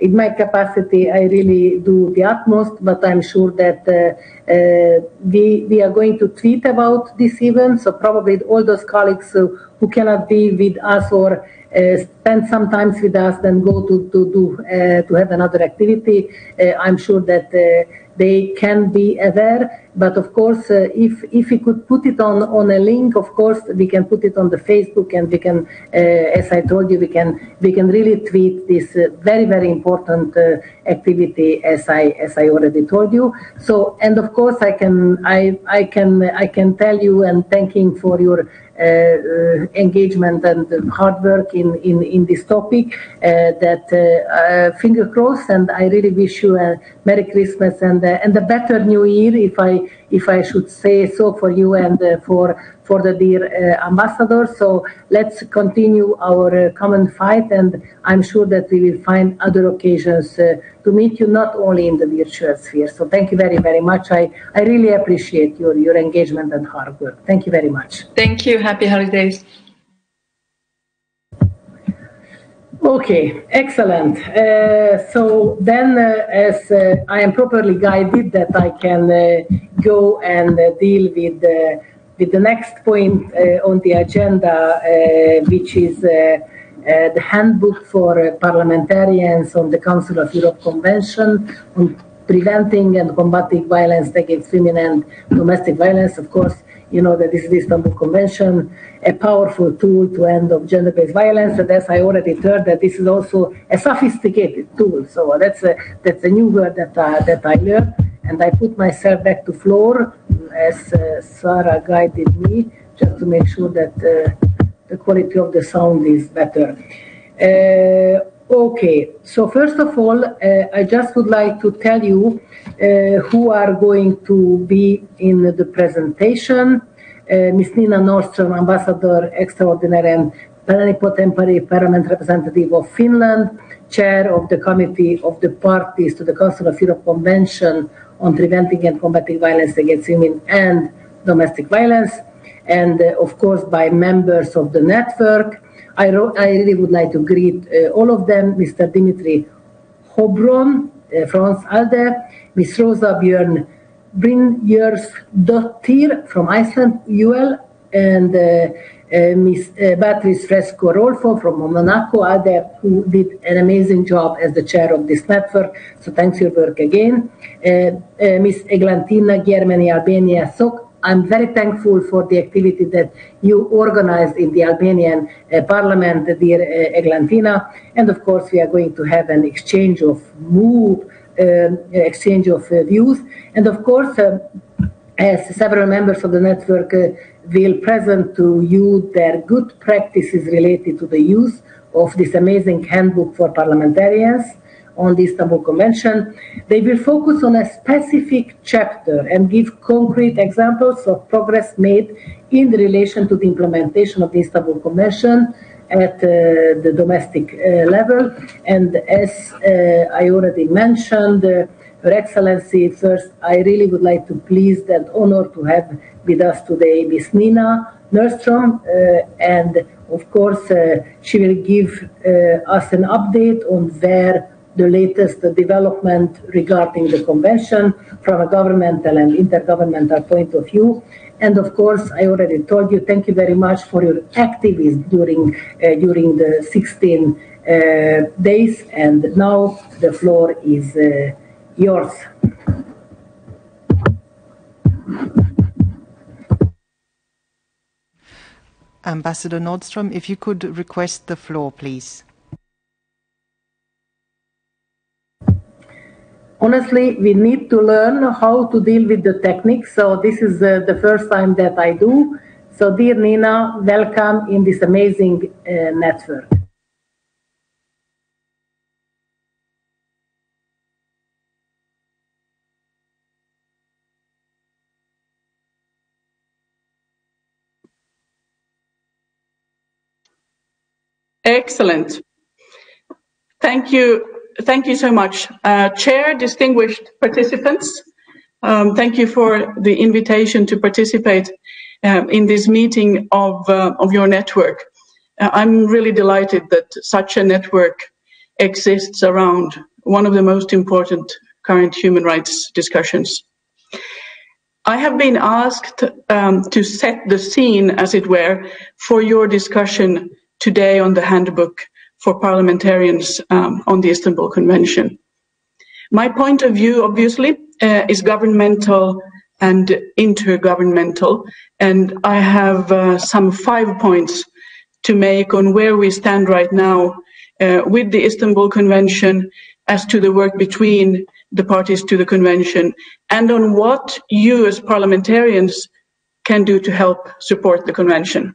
in my capacity, I really do the utmost, but I'm sure that we are going to tweet about this event. So probably all those colleagues who cannot be with us or spend some time with us, then go to have another activity. I'm sure that they can be aware. But of course, if we could put it on a link, of course, we can put it on the Facebook, and we can, as I told you, we can really tweet this very, very important activity, as I already told you. So, and of course, I can tell you, and thanking for your engagement and hard work in this topic, that finger crossed, and I really wish you a Merry Christmas and a better New Year, if I should say so, for you and for the dear ambassador. So let's continue our common fight, and I'm sure that we will find other occasions to meet you, not only in the virtual sphere. So thank you very, very much. I really appreciate your engagement and hard work. Thank you very much. Thank you. Happy holidays. Okay, excellent. So then, as I am properly guided, that I can go and deal with the next point on the agenda, which is the Handbook for Parliamentarians on the Council of Europe Convention on preventing and combating violence against women and domestic violence. Of course, you know that this is the Istanbul Convention, a powerful tool to end of gender-based violence, and as I already heard, that this is also a sophisticated tool. So that's a new word that I learned, and I put myself back to floor as Sarah guided me, just to make sure that the quality of the sound is better. Okay, so first of all, I just would like to tell you who are going to be in the presentation. Ms. Nina Nordström, Ambassador Extraordinary and Plenipotentiary Parliament Representative of Finland, Chair of the Committee of the Parties to the Council of Europe Convention on Preventing and Combating Violence Against Women and Domestic Violence, and of course by members of the network. I really would like to greet all of them: Mr. Dimitri Hobron, France ALDE, Ms. Rosa Björn Brynjulfsdottir from Iceland, UL, and Ms. Beatrice Fresco Rolfo from Monaco, ALDE, who did an amazing job as the chair of this network. So thanks for your work again. Ms. Eglantina Germany, Albania, SOC. I'm very thankful for the activity that you organized in the Albanian parliament, dear Eglantina. And of course, we are going to have an exchange of views. And of course, as several members of the network will present to you their good practices related to the use of this amazing handbook for parliamentarians on the Istanbul Convention. They will focus on a specific chapter and give concrete examples of progress made in relation to the implementation of the Istanbul Convention at the domestic level. And as I already mentioned, Your Excellency, first, I really would like to please and honor to have with us today Ms. Nina Nordström, and of course she will give us an update on where the latest development regarding the convention from a governmental and intergovernmental point of view. And of course, I already told you, thank you very much for your activism during the 16 days. And now the floor is yours. Ambassador Nordstrom, if you could request the floor, please. Honestly, we need to learn how to deal with the techniques. So this is the first time that I do. So dear Nina, welcome in this amazing network. Excellent. Thank you. Thank you so much. Chair, distinguished participants, thank you for the invitation to participate in this meeting of your network. I'm really delighted that such a network exists around one of the most important current human rights discussions. I have been asked to set the scene, as it were, for your discussion today on the Handbook for Parliamentarians on the Istanbul Convention. My point of view, obviously, is governmental and intergovernmental, and I have some 5 points to make on where we stand right now with the Istanbul Convention, as to the work between the parties to the Convention, and on what you as parliamentarians can do to help support the Convention.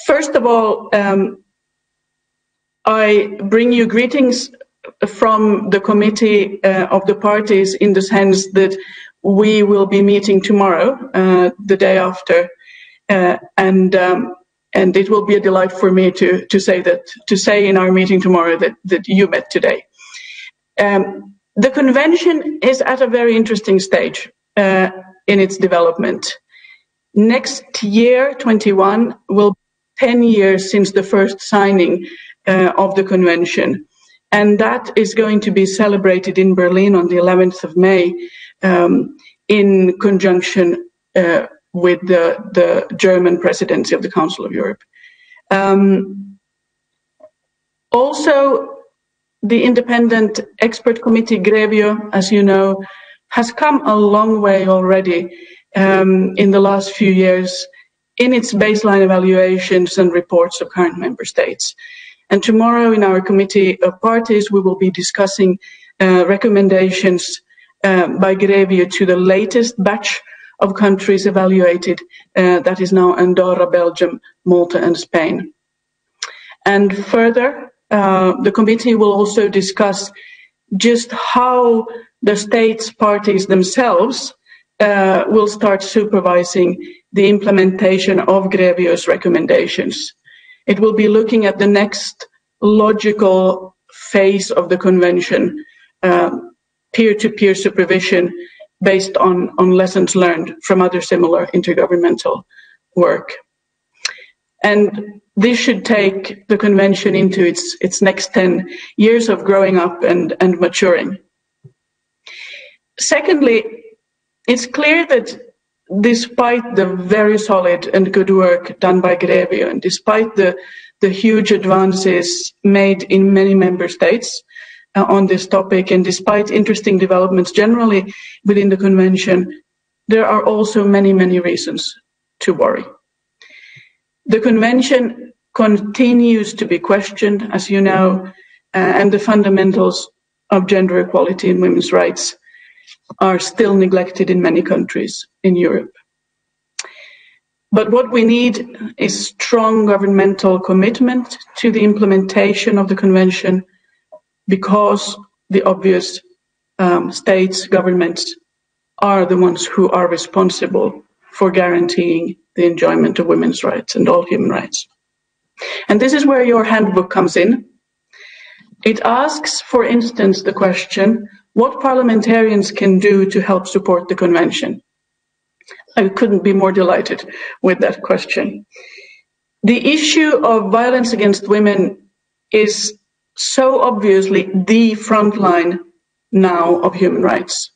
First of all, I bring you greetings from the Committee of the Parties, in the sense that we will be meeting tomorrow, the day after, and it will be a delight for me to say in our meeting tomorrow that you met today. The Convention is at a very interesting stage in its development. Next year, 21, will be 10 years since the first signing of the Convention, and that is going to be celebrated in Berlin on the 11th of May in conjunction with the German presidency of the Council of Europe. Also, the independent expert committee Grevio, as you know, has come a long way already in the last few years in its baseline evaluations and reports of current member states. And tomorrow in our Committee of Parties, we will be discussing recommendations by Grevio to the latest batch of countries evaluated, that is now Andorra, Belgium, Malta and Spain. And further, the committee will also discuss just how the states parties themselves will start supervising the implementation of Grevio's recommendations. It will be looking at the next logical phase of the Convention, peer-to-peer supervision based on lessons learned from other similar intergovernmental work. And this should take the Convention into its next 10 years of growing up and maturing. Secondly, it's clear that despite the very solid and good work done by Grevio, and despite the huge advances made in many member states on this topic, and despite interesting developments generally within the Convention, there are also many, many reasons to worry. The Convention continues to be questioned, as you know, and the fundamentals of gender equality and women's rights are still neglected in many countries in Europe. But what we need is strong governmental commitment to the implementation of the Convention, because the obvious states, governments, are the ones who are responsible for guaranteeing the enjoyment of women's rights and all human rights. And this is where your handbook comes in. It asks, for instance, the question, what parliamentarians can do to help support the Convention? I couldn't be more delighted with that question. The issue of violence against women is so obviously the front line now of human rights.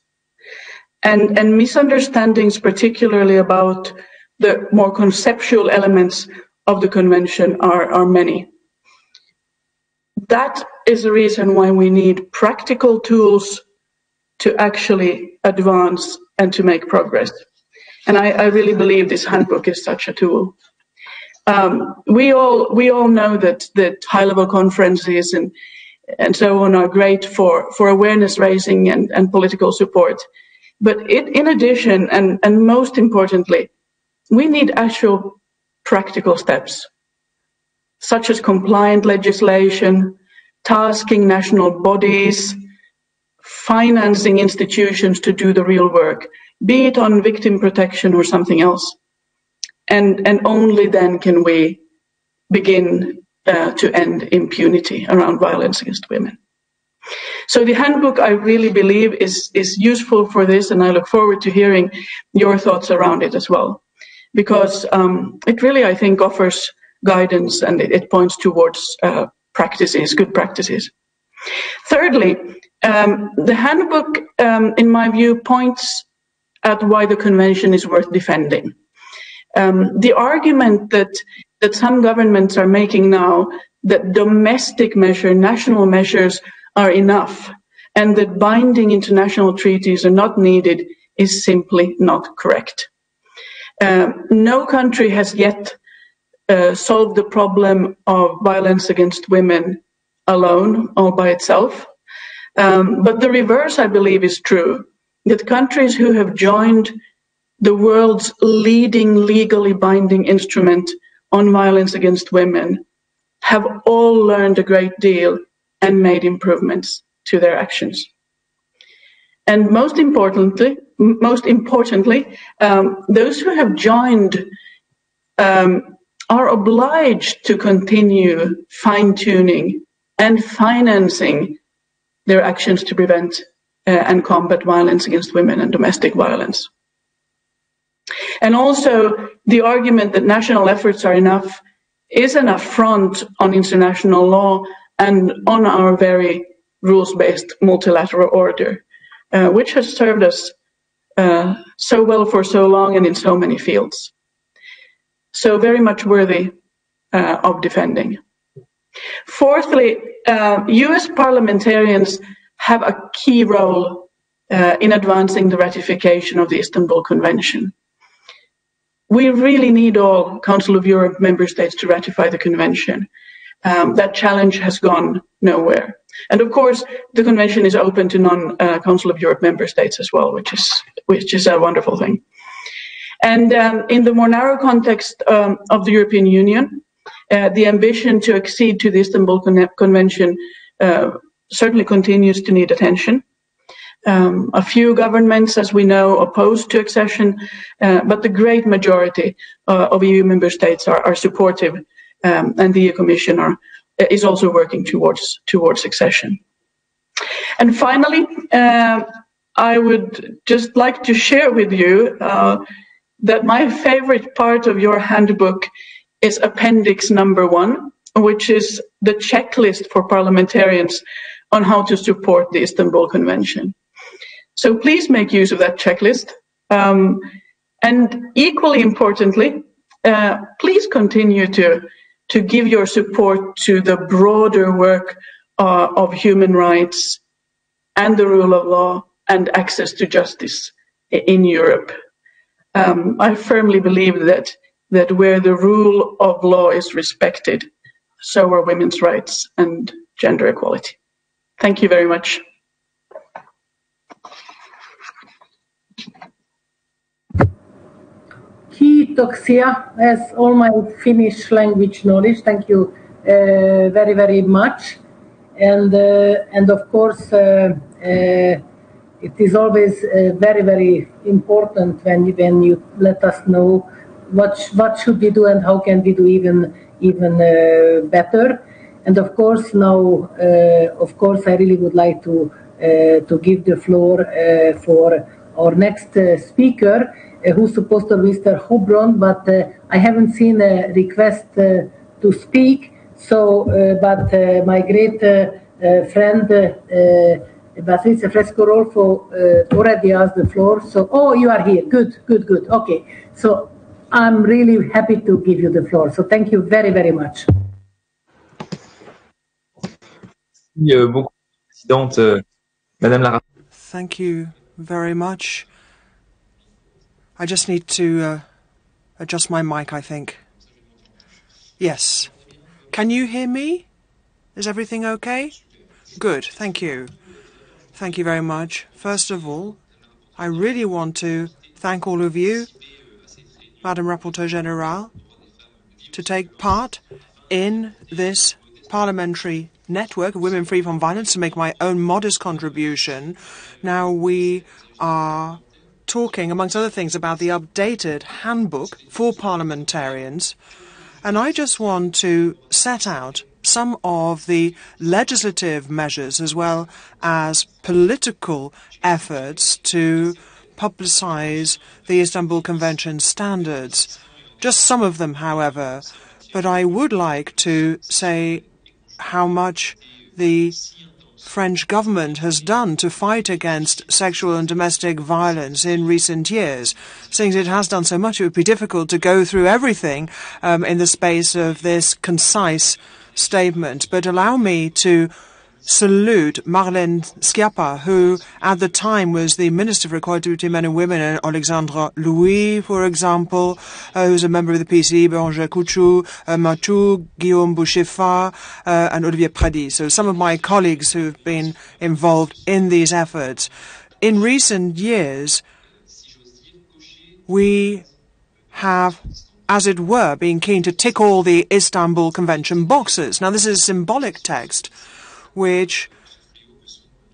and misunderstandings, particularly about the more conceptual elements of the convention, are many. That is the reason why we need practical tools to actually advance and to make progress. And I really believe this handbook is such a tool. We all know that high-level conferences and so on are great for awareness raising and political support. But in addition, and most importantly, we need actual practical steps, such as compliant legislation, tasking national bodies, financing institutions to do the real work, be it on victim protection or something else. And only then can we begin to end impunity around violence against women. So the handbook, I really believe, is useful for this, and I look forward to hearing your thoughts around it as well, because it really, I think, offers guidance and it points towards practices, good practices. Thirdly, the handbook, in my view, points at why the convention is worth defending. The argument that some governments are making now, that domestic measures, national measures are enough, and that binding international treaties are not needed, is simply not correct. No country has yet solved the problem of violence against women alone, all by itself. But the reverse, I believe, is true, that countries who have joined the world's leading legally binding instrument on violence against women have all learned a great deal and made improvements to their actions. And most importantly, those who have joined are obliged to continue fine-tuning and financing their actions to prevent and combat violence against women and domestic violence. And also, the argument that national efforts are enough is an affront on international law and on our very rules-based multilateral order, which has served us so well for so long and in so many fields. So very much worthy of defending. Fourthly, US parliamentarians have a key role in advancing the ratification of the Istanbul Convention. We really need all Council of Europe member states to ratify the convention. That challenge has gone nowhere. And of course, the convention is open to non-Council of Europe member states as well, which is a wonderful thing. And in the more narrow context of the European Union, the ambition to accede to the Istanbul Convention certainly continues to need attention. A few governments, as we know, opposed to accession, but the great majority of EU member states are supportive, and the EU Commission is also working towards accession. And finally, I would just like to share with you that my favorite part of your handbook is Appendix number 1, which is the checklist for parliamentarians on how to support the Istanbul Convention. So please make use of that checklist. And equally importantly, please continue to give your support to the broader work of human rights and the rule of law and access to justice in Europe. I firmly believe that where the rule of law is respected, so are women's rights and gender equality. Thank you very much. Kiitoksia, as all my Finnish language knowledge. Thank you very, very much. And of course, it is always very, very important when you let us know what should we do and how can we do even better. And of course, now, I really would like to give the floor for our next speaker, who's supposed to be Mr. Hobron, but I haven't seen a request to speak. So, but my great friend Beatrice Fresco-Rolfo already asked the floor. So, oh, you are here. Good, good, good. Okay. So I'm really happy to give you the floor. So thank you very, very much. Thank you very much. I just need to adjust my mic, I think. Yes. Can you hear me? Is everything okay? Good, thank you. Thank you very much. First of all, I really want to thank all of you, Madam Rapporteur General, to take part in this Parliamentary Network of Women Free from Violence, to make my own modest contribution. Now we are talking, amongst other things, about the updated Handbook for Parliamentarians, and I just want to set out some of the legislative measures as well as political efforts to publicize the Istanbul Convention standards. Just some of them, however, but I would like to say how much the French government has done to fight against sexual and domestic violence in recent years. Since it has done so much, it would be difficult to go through everything in the space of this concise statement. But allow me to salute Marlène Schiappa, who at the time was the Minister for Equality between Men and Women, and Alexandre Louis, for example, who's a member of the PCE, Bérangère Couchou, Matou, Guillaume Boucheffa, and Olivier Prady. So some of my colleagues who've been involved in these efforts. In recent years, we have, as it were, been keen to tick all the Istanbul Convention boxes. Now, this is a symbolic text which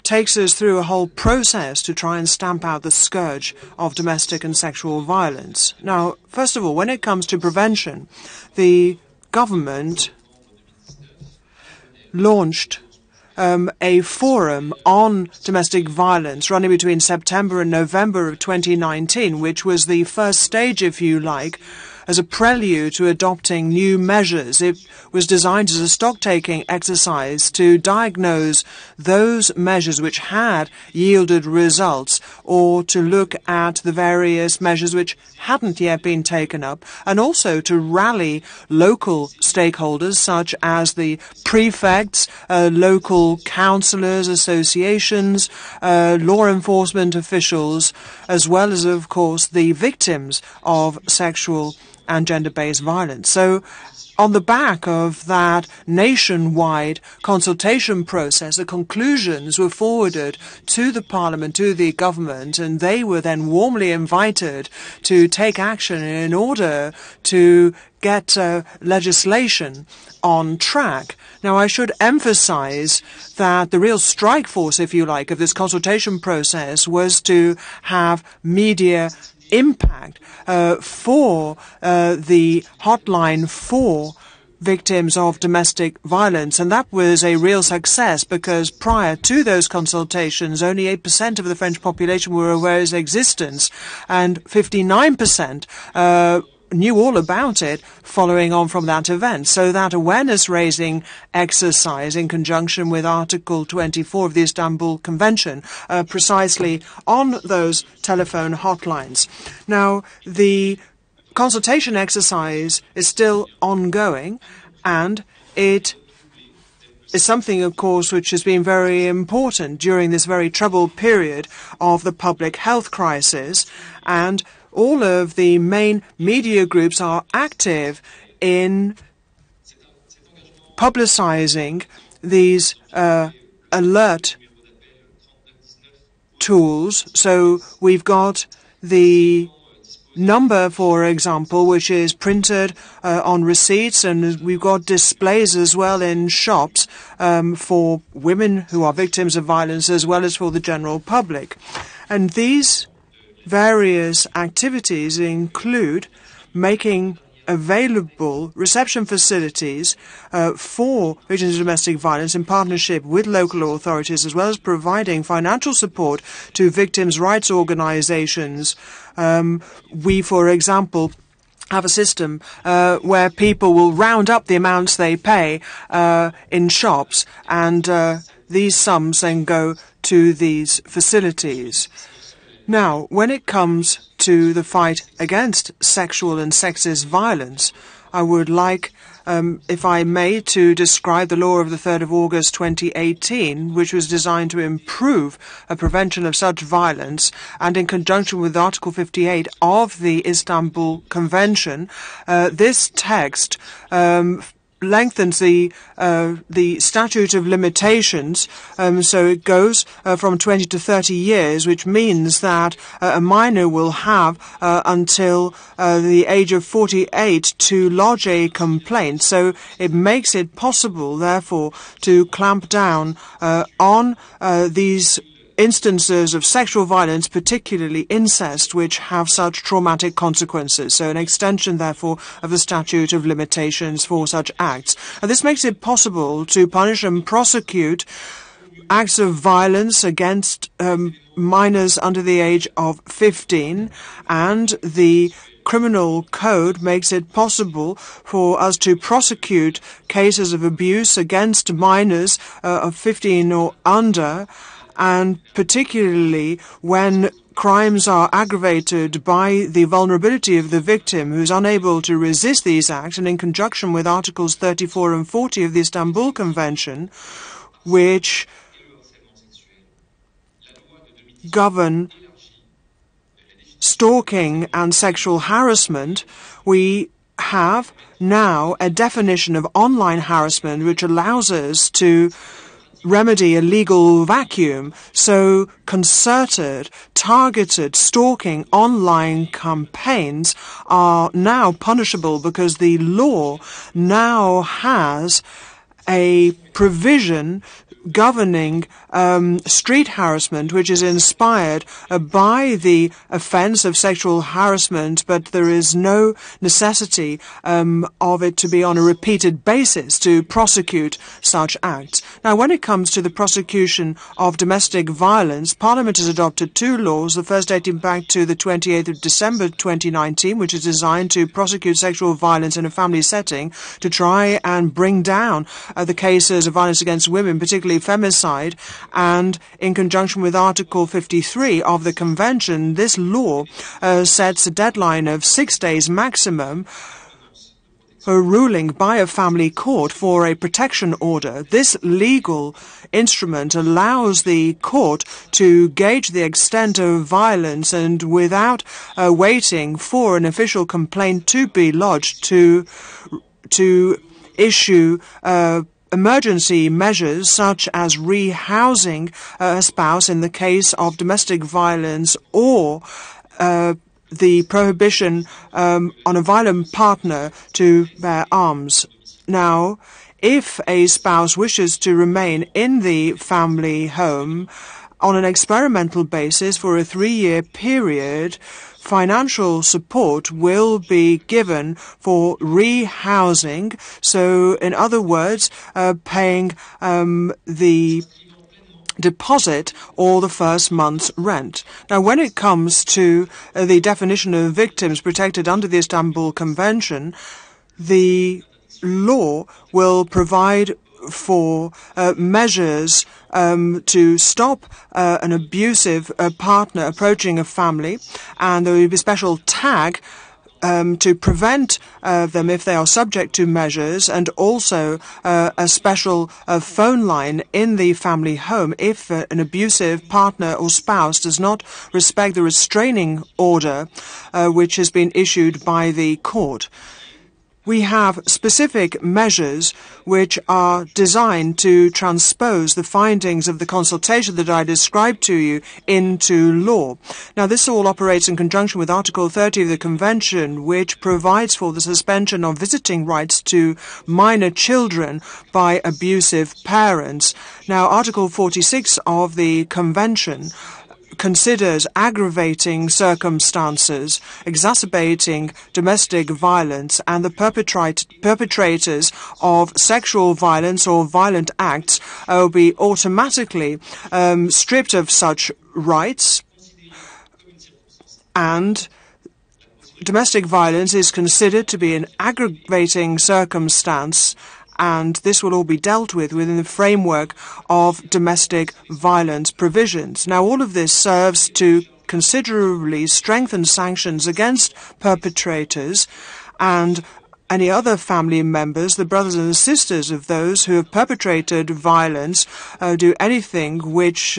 takes us through a whole process to try and stamp out the scourge of domestic and sexual violence. Now, first of all, when it comes to prevention, the government launched a forum on domestic violence running between September and November of 2019, which was the first stage, if you like, as a prelude to adopting new measures. It was designed as a stock-taking exercise to diagnose those measures which had yielded results, or to look at the various measures which hadn't yet been taken up, and also to rally local stakeholders such as the prefects, local councillors, associations, law enforcement officials, as well as, of course, the victims of sexual and gender-based violence. So on the back of that nationwide consultation process, the conclusions were forwarded to the Parliament, to the government, and they were then warmly invited to take action in order to get legislation on track. Now, I should emphasize that the real strike force, if you like, of this consultation process was to have media impact for the hotline for victims of domestic violence. And that was a real success, because prior to those consultations, only 8% of the French population were aware of its existence, and 59% knew all about it following on from that event. So that awareness-raising exercise, in conjunction with Article 24 of the Istanbul Convention, precisely on those telephone hotlines. Now, the consultation exercise is still ongoing, and it is something, of course, which has been very important during this very troubled period of the public health crisis, and all of the main media groups are active in publicizing these alert tools. So we've got the number, for example, which is printed on receipts, and we've got displays as well in shops for women who are victims of violence, as well as for the general public. And these various activities include making available reception facilities for victims of domestic violence in partnership with local authorities, as well as providing financial support to victims' rights organizations. We, for example, have a system where people will round up the amounts they pay in shops, and these sums then go to these facilities. Now, when it comes to the fight against sexual and sexist violence, I would like, if I may, to describe the law of the 3rd of August 2018, which was designed to improve a prevention of such violence, and in conjunction with Article 58 of the Istanbul Convention, this text lengthens the statute of limitations, so it goes from 20 to 30 years, which means that a minor will have until the age of 48 to lodge a complaint. So it makes it possible, therefore, to clamp down on these instances of sexual violence, particularly incest, which have such traumatic consequences. So an extension, therefore, of the statute of limitations for such acts. And this makes it possible to punish and prosecute acts of violence against minors under the age of 15, and the Criminal Code makes it possible for us to prosecute cases of abuse against minors of 15 or under, and particularly when crimes are aggravated by the vulnerability of the victim who is unable to resist these acts, and in conjunction with Articles 34 and 40 of the Istanbul Convention, which govern stalking and sexual harassment, we have now a definition of online harassment which allows us to remedy a legal vacuum. So concerted, targeted stalking online campaigns are now punishable because the law now has a provision governing street harassment, which is inspired by the offence of sexual harassment, but there is no necessity of it to be on a repeated basis to prosecute such acts. Now, when it comes to the prosecution of domestic violence, Parliament has adopted two laws, the first dating back to the 28th of December 2019, which is designed to prosecute sexual violence in a family setting, to try and bring down the cases of violence against women, particularly femicide, and in conjunction with Article 53 of the Convention, this law sets a deadline of 6 days maximum for ruling by a family court for a protection order. This legal instrument allows the court to gauge the extent of violence, and without waiting for an official complaint to be lodged, to issue emergency measures such as rehousing a spouse in the case of domestic violence, or the prohibition on a violent partner to bear arms. Now, if a spouse wishes to remain in the family home on an experimental basis for a 3-year period, financial support will be given for rehousing. So, in other words, paying the deposit or the first month's rent. Now, when it comes to the definition of victims protected under the Istanbul Convention, the law will provide for measures to stop an abusive partner approaching a family, and there will be a special tag to prevent them if they are subject to measures, and also a special phone line in the family home if an abusive partner or spouse does not respect the restraining order which has been issued by the court. We have specific measures which are designed to transpose the findings of the consultation that I described to you into law. Now, this all operates in conjunction with Article 30 of the Convention, which provides for the suspension of visiting rights to minor children by abusive parents. Now, Article 46 of the Convention considers aggravating circumstances, exacerbating domestic violence, and the perpetrators of sexual violence or violent acts will be automatically stripped of such rights, and domestic violence is considered to be an aggravating circumstance, and this will all be dealt with within the framework of domestic violence provisions. Now, all of this serves to considerably strengthen sanctions against perpetrators and any other family members, the brothers and sisters of those who have perpetrated violence, do anything which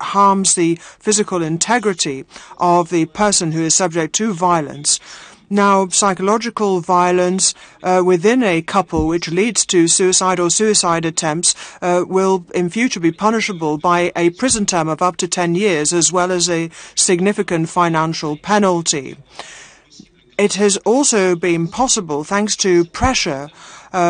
harms the physical integrity of the person who is subject to violence. Now, psychological violence within a couple which leads to suicide or suicide attempts will in future be punishable by a prison term of up to 10 years as well as a significant financial penalty. It has also been possible, thanks to pressure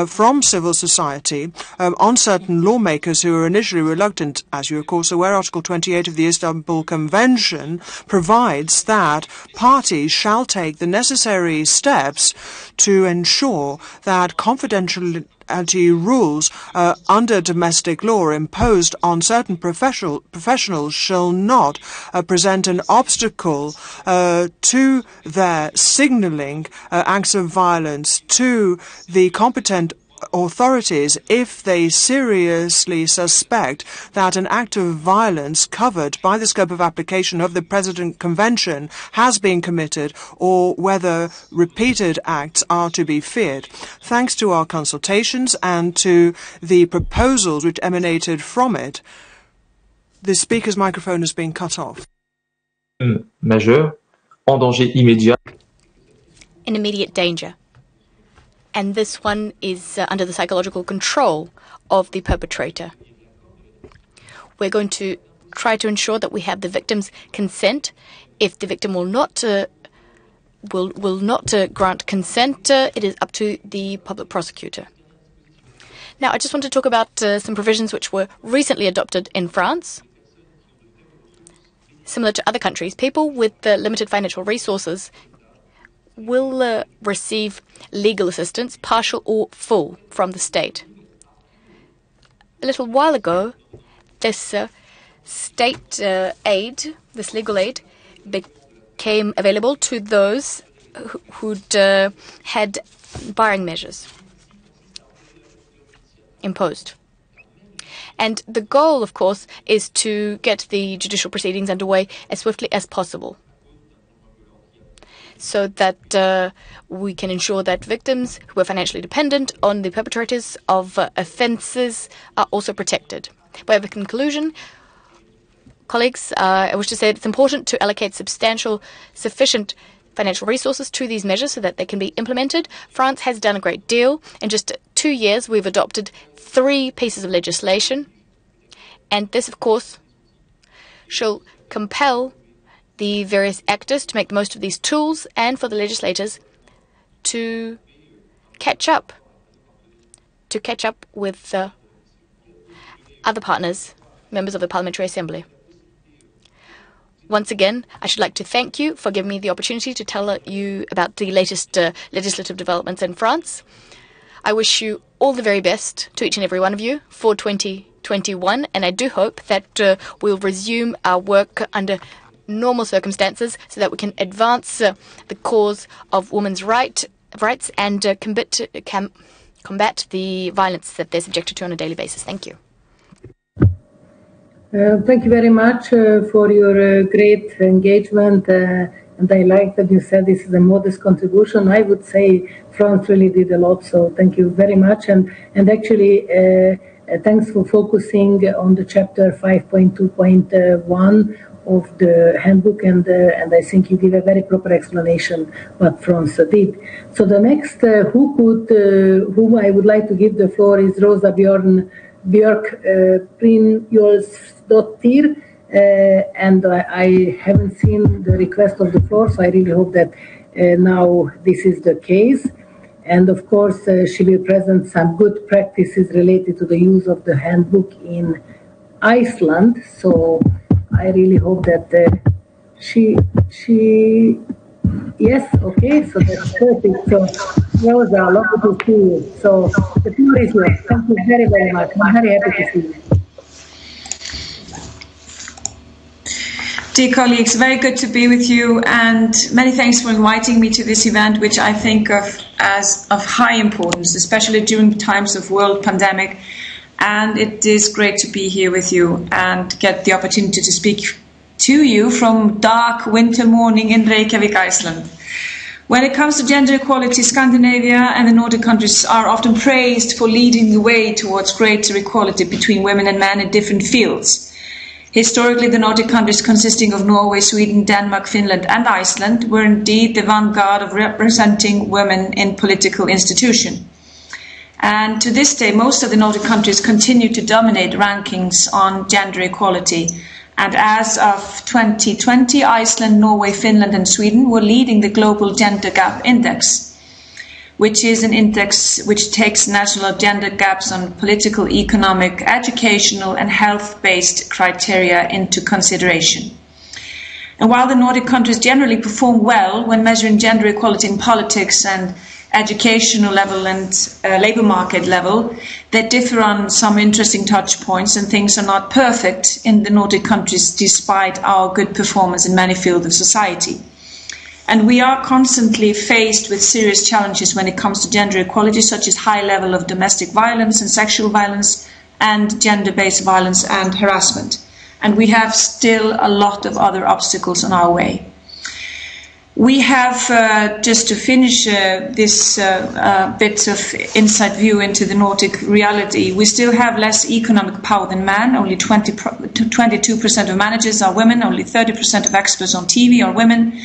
from civil society on certain lawmakers who were initially reluctant. As you, of course, are aware, Article 28 of the Istanbul Convention provides that parties shall take the necessary steps to ensure that confidentiality rules under domestic law imposed on certain professionals shall not present an obstacle to their signalling acts of violence to the competent authorities if they seriously suspect that an act of violence covered by the scope of application of the President Convention has been committed or whether repeated acts are to be feared. Thanks to our consultations and to the proposals which emanated from it, the speaker's microphone has been cut off. Majeur, en danger immédiat. In immediate danger. And this one is under the psychological control of the perpetrator. We're going to try to ensure that we have the victim's consent. If the victim will not grant consent, it is up to the public prosecutor. Now, I just want to talk about some provisions which were recently adopted in France. Similar to other countries, people with limited financial resources will receive legal assistance, partial or full, from the state. A little while ago, this state aid, this legal aid, became available to those who'd had barring measures imposed. And the goal, of course, is to get the judicial proceedings underway as swiftly as possible, so that we can ensure that victims who are financially dependent on the perpetrators of offences are also protected. By way of conclusion, colleagues, I wish to say that it's important to allocate sufficient financial resources to these measures so that they can be implemented. France has done a great deal. In just 2 years, we've adopted 3 pieces of legislation, and this, of course, shall compel the various actors to make the most of these tools and for the legislators to catch up with other partners, members of the Parliamentary Assembly. Once again, I should like to thank you for giving me the opportunity to tell you about the latest legislative developments in France. I wish you all the very best to each and every one of you for 2021, and I do hope that we'll resume our work under normal circumstances so that we can advance the cause of women's rights and combat the violence that they're subjected to on a daily basis. Thank you. Thank you very much for your great engagement. And I like that you said this is a modest contribution. I would say France really did a lot, so thank you very much. And actually, thanks for focusing on the chapter 5.2.1 of the handbook, and I think you give a very proper explanation what France did. So the next whom I would like to give the floor is Rosa Björk Brynjolfsdottir, and I haven't seen the request of the floor, so I really hope that now this is the case. And of course, she will present some good practices related to the use of the handbook in Iceland. So I really hope that she yes, okay, so that's perfect. So Rosa, lovely to see you. So the floor is yours. Thank you very, very much. I'm very happy to see you. Dear colleagues, very good to be with you, and many thanks for inviting me to this event, which I think of as of high importance, especially during times of world pandemic. And it is great to be here with you and get the opportunity to speak to you from dark winter morning in Reykjavik, Iceland. When it comes to gender equality, Scandinavia and the Nordic countries are often praised for leading the way towards greater equality between women and men in different fields. Historically, the Nordic countries, consisting of Norway, Sweden, Denmark, Finland and Iceland, were indeed the vanguard of representing women in political institutions. And to this day, most of the Nordic countries continue to dominate rankings on gender equality. And as of 2020, Iceland, Norway, Finland and Sweden were leading the Global Gender Gap Index, which is an index which takes national gender gaps on political, economic, educational and health-based criteria into consideration. And while the Nordic countries generally perform well when measuring gender equality in politics and educational level and labour market level, they differ on some interesting touch points, and things are not perfect in the Nordic countries despite our good performance in many fields of society. And we are constantly faced with serious challenges when it comes to gender equality, such as high level of domestic violence and sexual violence and gender-based violence and harassment. And we have still a lot of other obstacles on our way. We have, just to finish this bit of insight view into the Nordic reality, we still have less economic power than men. Only 22% of managers are women, only 30% of experts on TV are women,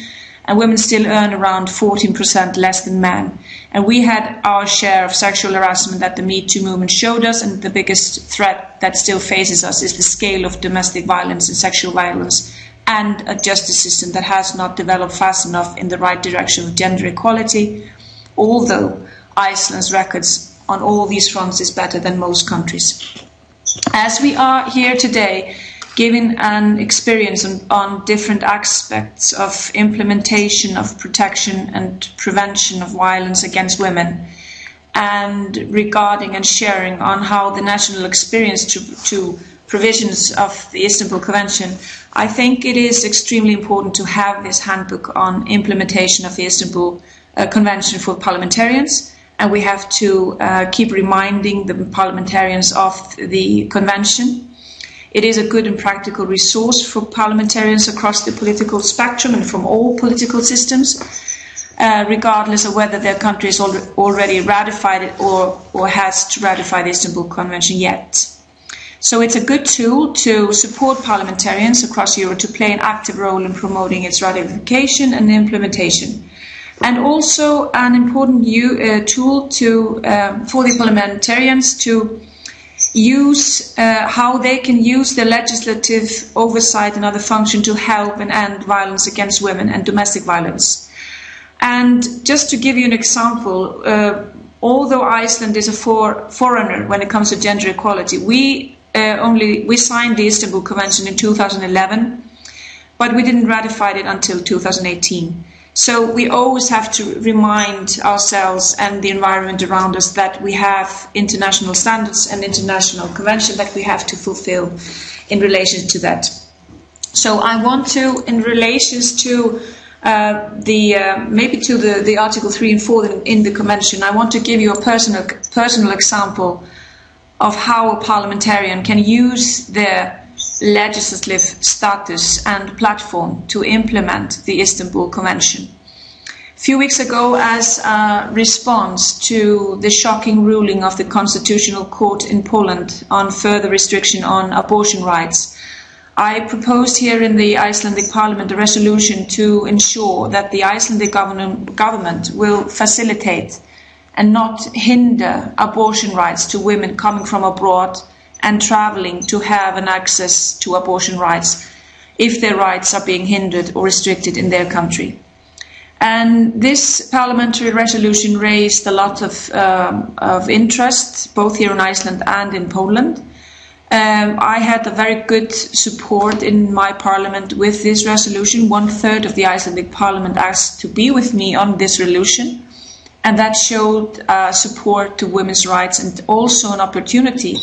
and women still earn around 14% less than men. And we had our share of sexual harassment that the Me Too movement showed us, and the biggest threat that still faces us is the scale of domestic violence and sexual violence, and a justice system that has not developed fast enough in the right direction of gender equality, although Iceland's records on all these fronts is better than most countries. As we are here today, giving an experience on different aspects of implementation of protection and prevention of violence against women, and regarding and sharing on how the national experience to provisions of the Istanbul Convention, I think it is extremely important to have this handbook on implementation of the Istanbul Convention for parliamentarians, and we have to keep reminding the parliamentarians of the convention. It is a good and practical resource for parliamentarians across the political spectrum and from all political systems, regardless of whether their country has already ratified it or has to ratify the Istanbul Convention yet. So it's a good tool to support parliamentarians across Europe to play an active role in promoting its ratification and implementation. And also an important tool for the parliamentarians to use how they can use their legislative oversight and other function to help and end violence against women and domestic violence. And just to give you an example, although Iceland is a forerunner when it comes to gender equality, we signed the Istanbul Convention in 2011, but we didn't ratify it until 2018. So we always have to remind ourselves and the environment around us that we have international standards and international convention that we have to fulfill in relation to that. So I want to, in relation to the Article 3 and 4 in the convention, I want to give you a personal example of how a parliamentarian can use their legislative status and platform to implement the Istanbul Convention. A few weeks ago, as a response to the shocking ruling of the Constitutional Court in Poland on further restriction on abortion rights, I proposed here in the Icelandic Parliament a resolution to ensure that the Icelandic government will facilitate and not hinder abortion rights to women coming from abroad and travelling to have an access to abortion rights if their rights are being hindered or restricted in their country. And this parliamentary resolution raised a lot of interest, both here in Iceland and in Poland. I had a very good support in my parliament with this resolution. 1/3 of the Icelandic parliament asked to be with me on this resolution, and that showed support to women's rights and also an opportunity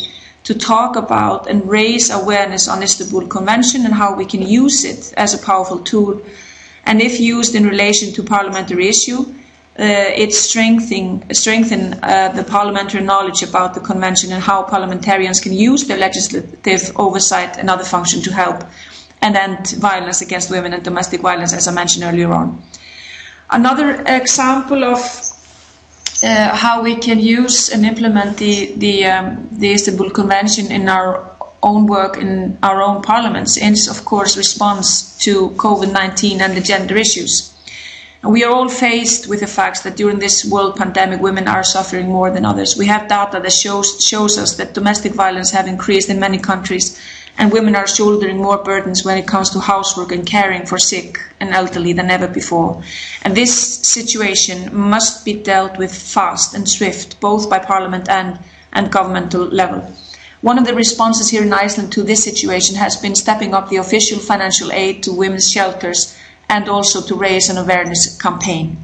to talk about and raise awareness on Istanbul Convention and how we can use it as a powerful tool. And if used in relation to parliamentary issue, it strengthen the parliamentary knowledge about the convention and how parliamentarians can use their legislative oversight and other function to help and end violence against women and domestic violence, as I mentioned earlier on. Another example of how we can use and implement the Istanbul Convention in our own work in our own parliaments is, of course, response to COVID-19 and the gender issues. And we are all faced with the facts that during this world pandemic, women are suffering more than others. We have data that shows us that domestic violence have increased in many countries, and women are shouldering more burdens when it comes to housework and caring for sick and elderly than ever before. And this situation must be dealt with fast and swift, both by Parliament and governmental level. One of the responses here in Iceland to this situation has been stepping up the official financial aid to women's shelters and also to raise an awareness campaign.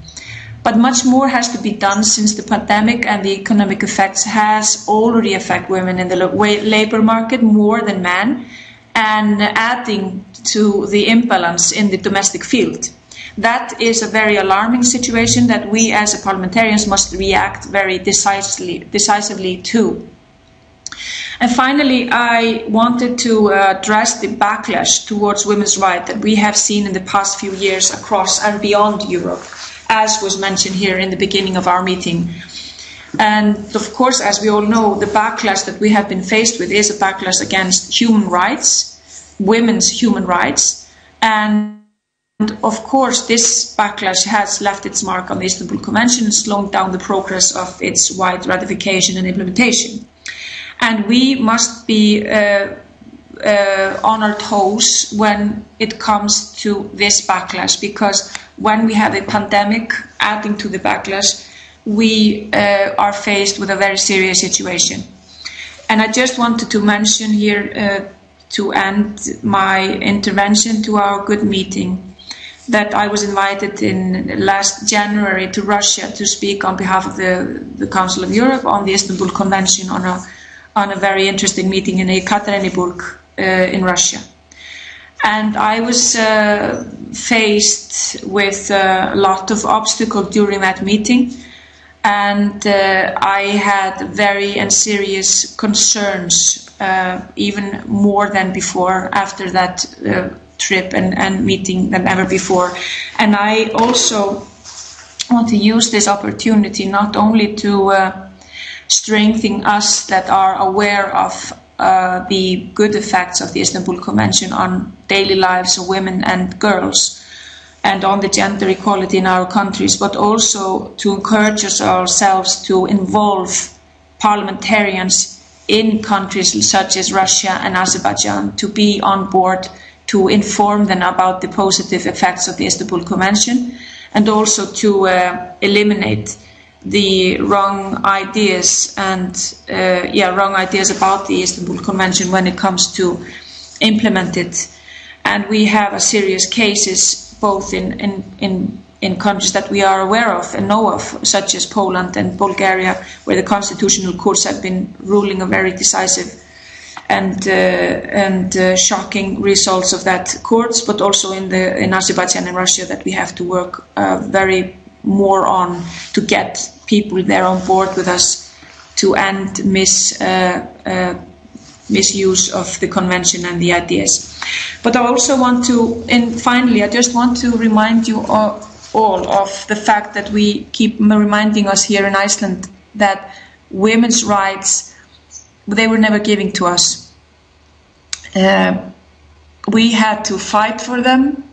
But much more has to be done, since the pandemic and the economic effects has already affected women in the labour market more than men, and adding to the imbalance in the domestic field. That is a very alarming situation that we as parliamentarians must react very decisively to. And finally, I wanted to address the backlash towards women's rights that we have seen in the past few years across and beyond Europe, as was mentioned here in the beginning of our meeting. And of course, as we all know, the backlash that we have been faced with is a backlash against human rights, women's human rights. And of course, this backlash has left its mark on the Istanbul Convention and slowed down the progress of its wide ratification and implementation. And we must be on our toes when it comes to this backlash, because when we have a pandemic adding to the backlash, we are faced with a very serious situation. And I just wanted to mention here, to end my intervention to our good meeting, that I was invited in last January to Russia to speak on behalf of the Council of Europe on the Istanbul Convention on a very interesting meeting in Ekaterinburg in Russia. And I was faced with a lot of obstacles during that meeting, and I had very and serious concerns, even more than before, after that trip and meeting than ever before. And I also want to use this opportunity not only to strengthen us that are aware of the good effects of the Istanbul Convention on daily lives of women and girls and on the gender equality in our countries, but also to encourage us ourselves to involve parliamentarians in countries such as Russia and Azerbaijan to be on board, to inform them about the positive effects of the Istanbul Convention, and also to eliminate the wrong ideas and wrong ideas about the Istanbul Convention when it comes to implement it. And we have a serious cases both in countries that we are aware of and know of, such as Poland and Bulgaria, where the constitutional courts have been ruling a very decisive and shocking results of that courts, but also in Azerbaijan and Russia that we have to work very more on to get people there on board with us to end misuse of the convention and the ideas. But I also want to, and finally, I just want to remind you all of the fact that we keep reminding us here in Iceland that women's rights, they were never given to us. We had to fight for them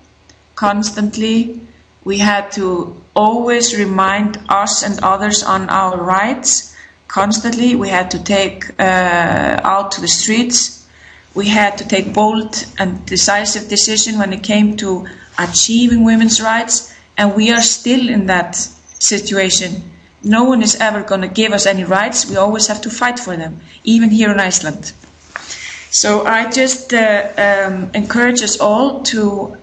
constantly. We had to always remind us and others on our rights constantly. We had to take out to the streets. We had to take bold and decisive decision when it came to achieving women's rights, and we are still in that situation. No one is ever going to give us any rights. We always have to fight for them, even here in Iceland. So I just encourage us all to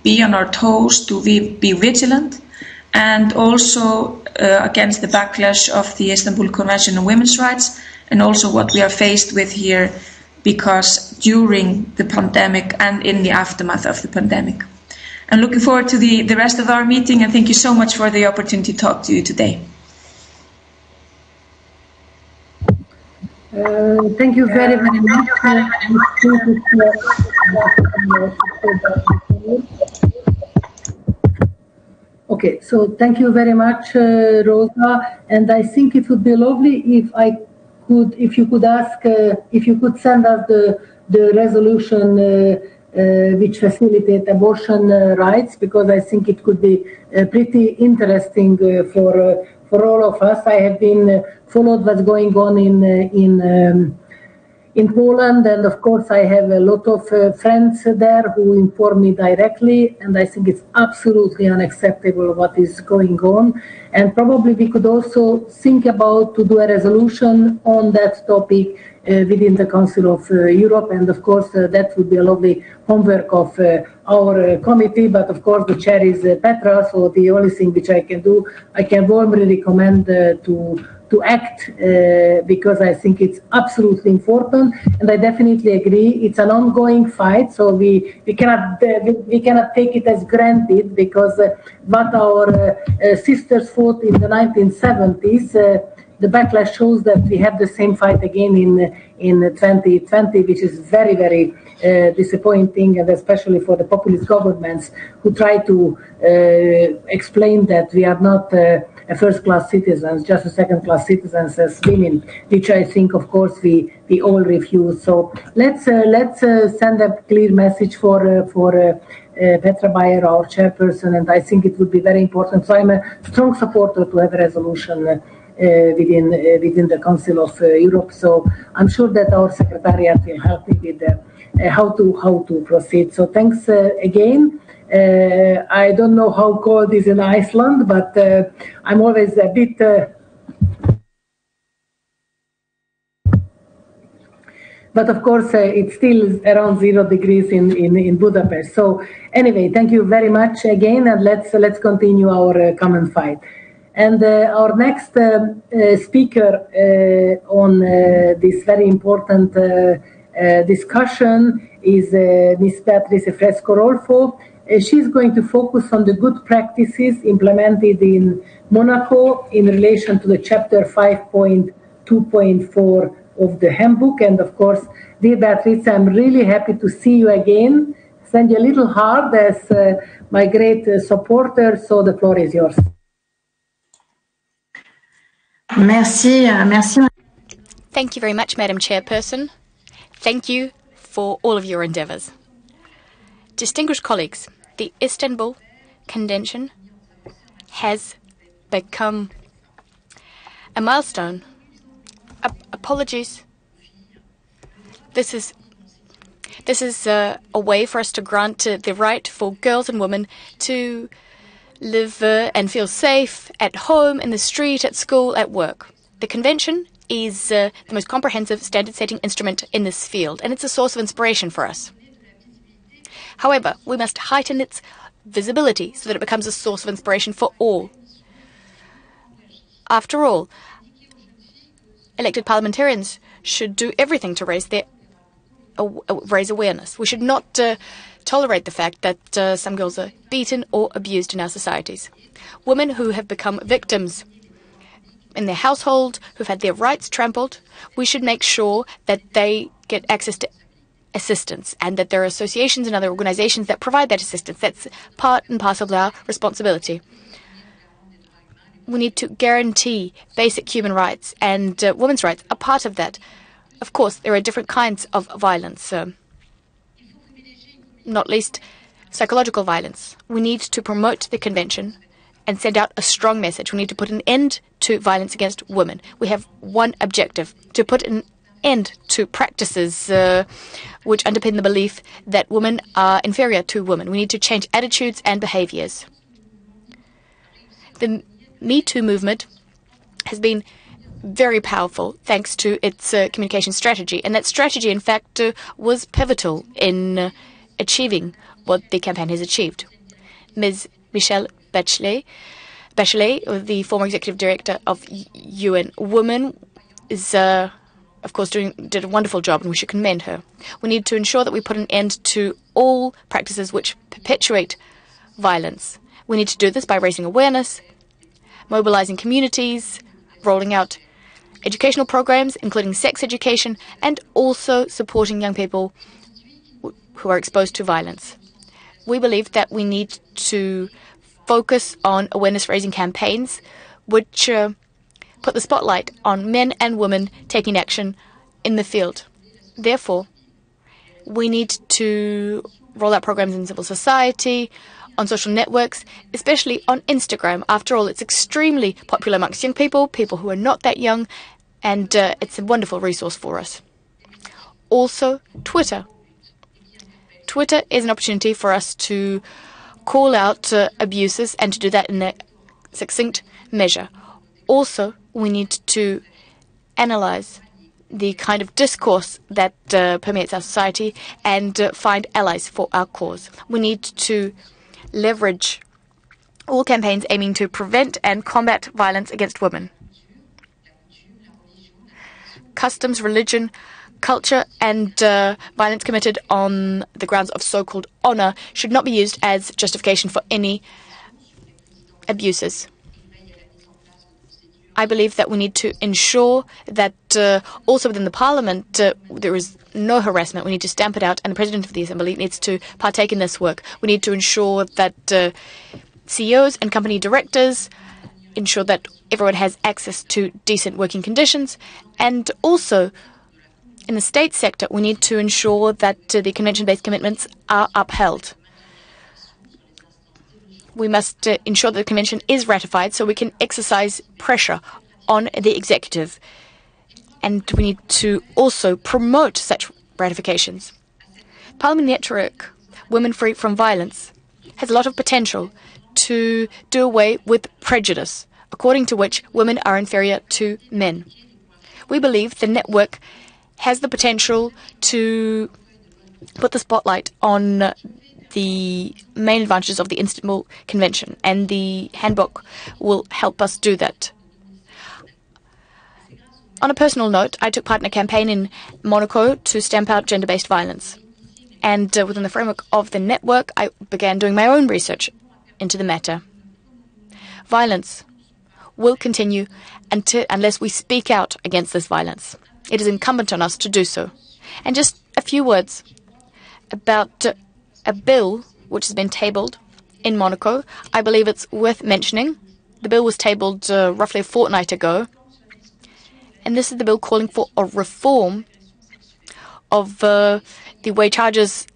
be on our toes, to be vigilant, and also against the backlash of the Istanbul Convention on women's rights, and also what we are faced with here, because during the pandemic and in the aftermath of the pandemic. I'm looking forward to the rest of our meeting, and thank you so much for the opportunity to talk to you today. Thank you very, very much. Okay, so thank you very much, Rosa. And I think it would be lovely if you could send us the resolution which facilitate abortion rights, because I think it could be pretty interesting for all of us. I have been followed what's going on in Poland, and of course I have a lot of friends there who inform me directly, and I think it's absolutely unacceptable what is going on. And probably we could also think about to do a resolution on that topic within the Council of Europe, and of course that would be a lovely homework of our committee, but of course the chair is Petra, so the only thing which I can do, I can warmly recommend to act because I think it's absolutely important, and I definitely agree it's an ongoing fight, so we cannot take it as granted, because what our sisters fought in the 1970s, the backlash shows that we have the same fight again in 2020, which is very, very disappointing, and especially for the populist governments who try to explain that we are not a first-class citizens, just a second-class citizens as women, which I think, of course, we all refuse. So let's send a clear message for Petra Bayer, our chairperson, and I think it would be very important. So I'm a strong supporter to have a resolution within the Council of Europe. So I'm sure that our secretariat will help me with how to proceed. So thanks again. I don't know how cold it is in Iceland, but I'm always a bit. But of course, it's still around 0 degrees in Budapest. So anyway, thank you very much again, and let's continue our common fight. And our next speaker on this very important discussion is Ms. Beatrice Fresco-Rolfo. She's going to focus on the good practices implemented in Monaco in relation to the chapter 5.2.4 of the Handbook. And of course, dear Beatrice, I'm really happy to see you again. Send you a little heart as my great supporter, so the floor is yours. Merci. Thank you very much, Madam Chairperson. Thank you for all of your endeavours. Distinguished colleagues, the Istanbul Convention has become a milestone. Apologies. This is a way for us to grant the right for girls and women to live and feel safe at home, in the street, at school, at work. The convention is the most comprehensive standard-setting instrument in this field, and it's a source of inspiration for us. However, we must heighten its visibility so that it becomes a source of inspiration for all. After all, elected parliamentarians should do everything to raise awareness. We should not tolerate the fact that some girls are beaten or abused in our societies. Women who have become victims in their household, who've had their rights trampled, we should make sure that they get access to assistance, and that there are associations and other organizations that provide that assistance. That's part and parcel of our responsibility. We need to guarantee basic human rights, and women's rights are part of that. Of course, there are different kinds of violence, not least psychological violence. We need to promote the convention and send out a strong message. We need to put an end to violence against women. We have one objective: to put an end to practices which underpin the belief that women are inferior to women. We need to change attitudes and behaviors. The Me Too movement has been very powerful thanks to its communication strategy, and that strategy, in fact, was pivotal in achieving what the campaign has achieved. Ms. Michelle Bachelet, the former executive director of UN Women, is of course, did a wonderful job, and we should commend her. We need to ensure that we put an end to all practices which perpetuate violence. We need to do this by raising awareness, mobilizing communities, rolling out educational programs, including sex education, and also supporting young people who are exposed to violence. We believe that we need to focus on awareness-raising campaigns which put the spotlight on men and women taking action in the field. Therefore, we need to roll out programs in civil society, on social networks, especially on Instagram. After all, it's extremely popular amongst young people who are not that young, and it's a wonderful resource for us. Also, Twitter. Twitter is an opportunity for us to call out abuses and to do that in a succinct measure. Also, we need to analyze the kind of discourse that permeates our society and find allies for our cause. We need to leverage all campaigns aiming to prevent and combat violence against women. Customs, religion, culture, and violence committed on the grounds of so-called honor should not be used as justification for any abuses. I believe that we need to ensure that also within the Parliament there is no harassment. We need to stamp it out, and the President of the Assembly needs to partake in this work. We need to ensure that CEOs and company directors ensure that everyone has access to decent working conditions, and also in the state sector we need to ensure that the convention-based commitments are upheld. We must ensure that the convention is ratified so we can exercise pressure on the executive. And we need to also promote such ratifications. Parliamentary Network Women Free from Violence has a lot of potential to do away with prejudice, according to which women are inferior to men. We believe the network has the potential to put the spotlight on the main advantages of the Istanbul Convention, and the Handbook will help us do that. On a personal note, I took part in a campaign in Monaco to stamp out gender-based violence. And within the framework of the network, I began doing my own research into the matter. Violence will continue unless we speak out against this violence. It is incumbent on us to do so. And just a few words about a bill which has been tabled in Monaco. I believe it's worth mentioning. The bill was tabled roughly a fortnight ago. And this is the bill calling for a reform of the way charges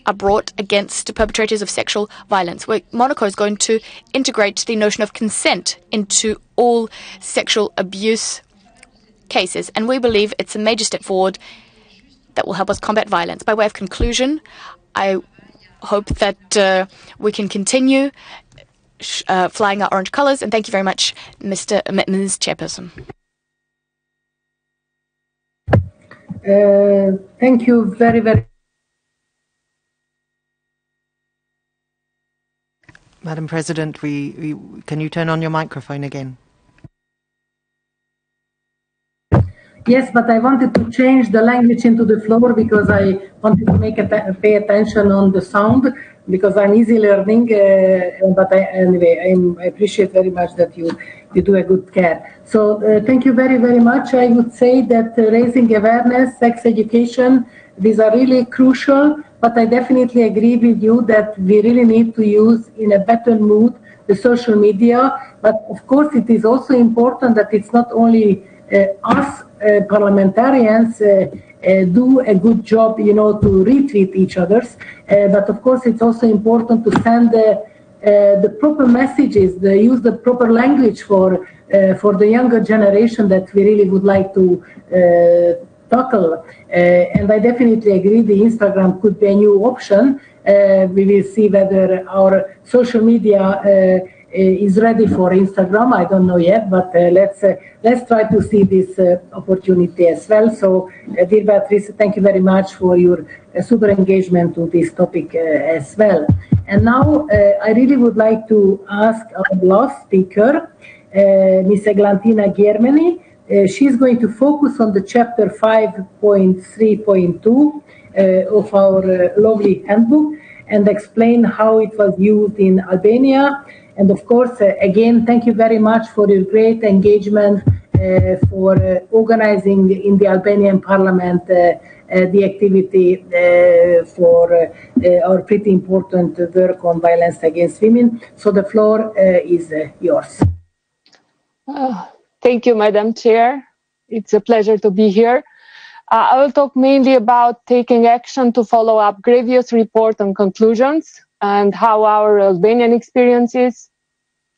are brought against perpetrators of sexual violence, where Monaco is going to integrate the notion of consent into all sexual abuse cases. And we believe it's a major step forward that will help us combat violence. By way of conclusion, I hope that we can continue flying our orange colours, and thank you very much, Ms. Chairperson. Thank you very, very. Madam President, can you turn on your microphone again? Yes, but I wanted to change the language into the floor because I wanted to pay attention on the sound, because I'm easy learning. But I appreciate very much that you do a good care. So thank you very, very much. I would say that raising awareness, sex education, these are really crucial. But I definitely agree with you that we really need to use in a better mood the social media. But of course, it is also important that it's not only us parliamentarians do a good job, to retweet each other's. But of course, it's also important to send the proper messages, use the proper language for the younger generation that we really would like to tackle. And I definitely agree the Instagram could be a new option. We will see whether our social media is ready for Instagram. I don't know yet, but let's try to see this opportunity as well. So, dear Beatrice, thank you very much for your super engagement to this topic as well. And now I really would like to ask our last speaker, Ms. Eglantina Germany, She's going to focus on the chapter 5.3.2 of our lovely handbook and explain how it was used in Albania. And of course, again, thank you very much for your great engagement for organizing in the Albanian Parliament the activity for our pretty important work on violence against women. So the floor is yours. Thank you, Madam Chair. It's a pleasure to be here. I will talk mainly about taking action to follow up Gravios report and conclusions and how our Albanian experience is.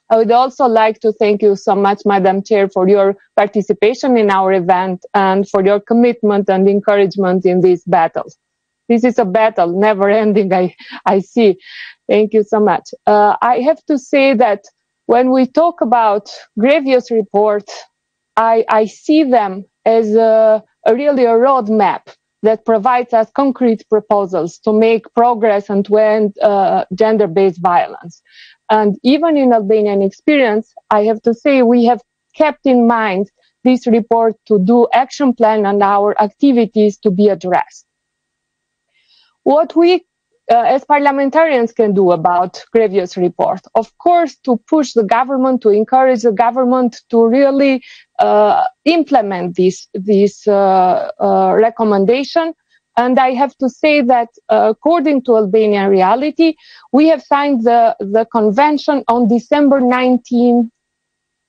I would also like to thank you so much, Madam Chair, for your participation in our event and for your commitment and encouragement in these battles. This is a battle, never ending, I see. Thank you so much. I have to say that when we talk about Gravios report, I see them as really a roadmap that provides us concrete proposals to make progress and to end gender-based violence. And even in Albanian experience, I have to say we have kept in mind this report to do action plan and our activities to be addressed. What we as parliamentarians can do about Gravios report, of course, to push the government, to encourage the government to really implement this recommendation. And I have to say that according to Albanian reality, we have signed the convention on December 19,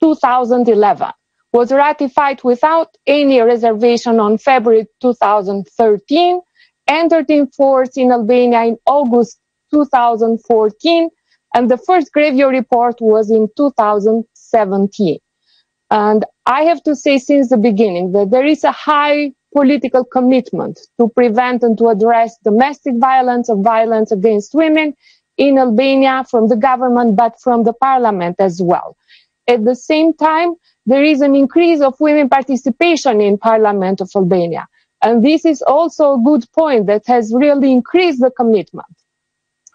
2011. Was ratified without any reservation on February 2013, entered in force in Albania in August 2014, and the first Gravios report was in 2017. And I have to say since the beginning that there is a high political commitment to prevent and to address domestic violence or violence against women in Albania from the government, but from the parliament as well. At the same time, there is an increase of women participation in Parliament of Albania. And this is also a good point that has really increased the commitment.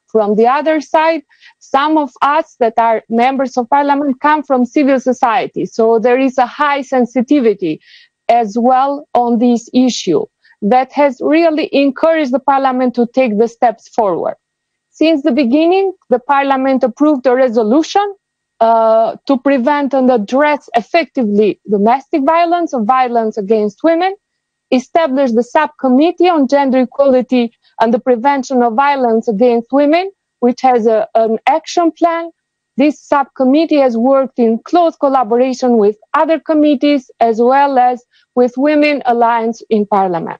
From the other side, some of us that are members of parliament come from civil society. So there is a high sensitivity as well on this issue that has really encouraged the parliament to take the steps forward. Since the beginning, the parliament approved a resolution to prevent and address effectively domestic violence or violence against women, established the subcommittee on gender equality and the prevention of violence against women, which has an action plan. This subcommittee has worked in close collaboration with other committees as well as with Women Alliance in Parliament.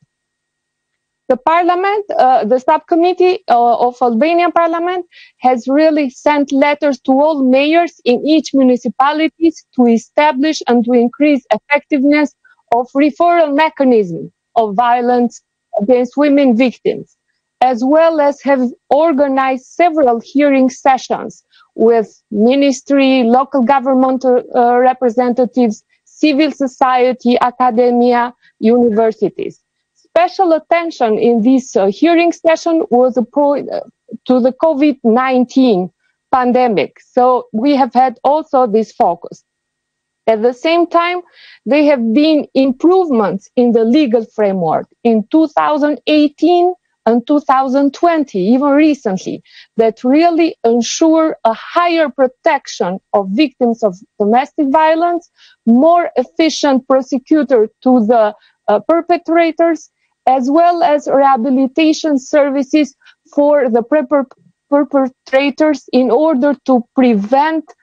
The Parliament, the subcommittee of Albanian Parliament has really sent letters to all mayors in each municipalities to establish and to increase effectiveness of referral mechanism of violence against women victims, as well as have organized several hearing sessions with ministry, local government representatives, civil society, academia, universities. Special attention in this hearing session was to the COVID-19 pandemic. So we have had also this focus. At the same time, there have been improvements in the legal framework in 2018 and 2020, even recently, that really ensure a higher protection of victims of domestic violence, more efficient prosecutor to the perpetrators, as well as rehabilitation services for the perpetrators in order to prevent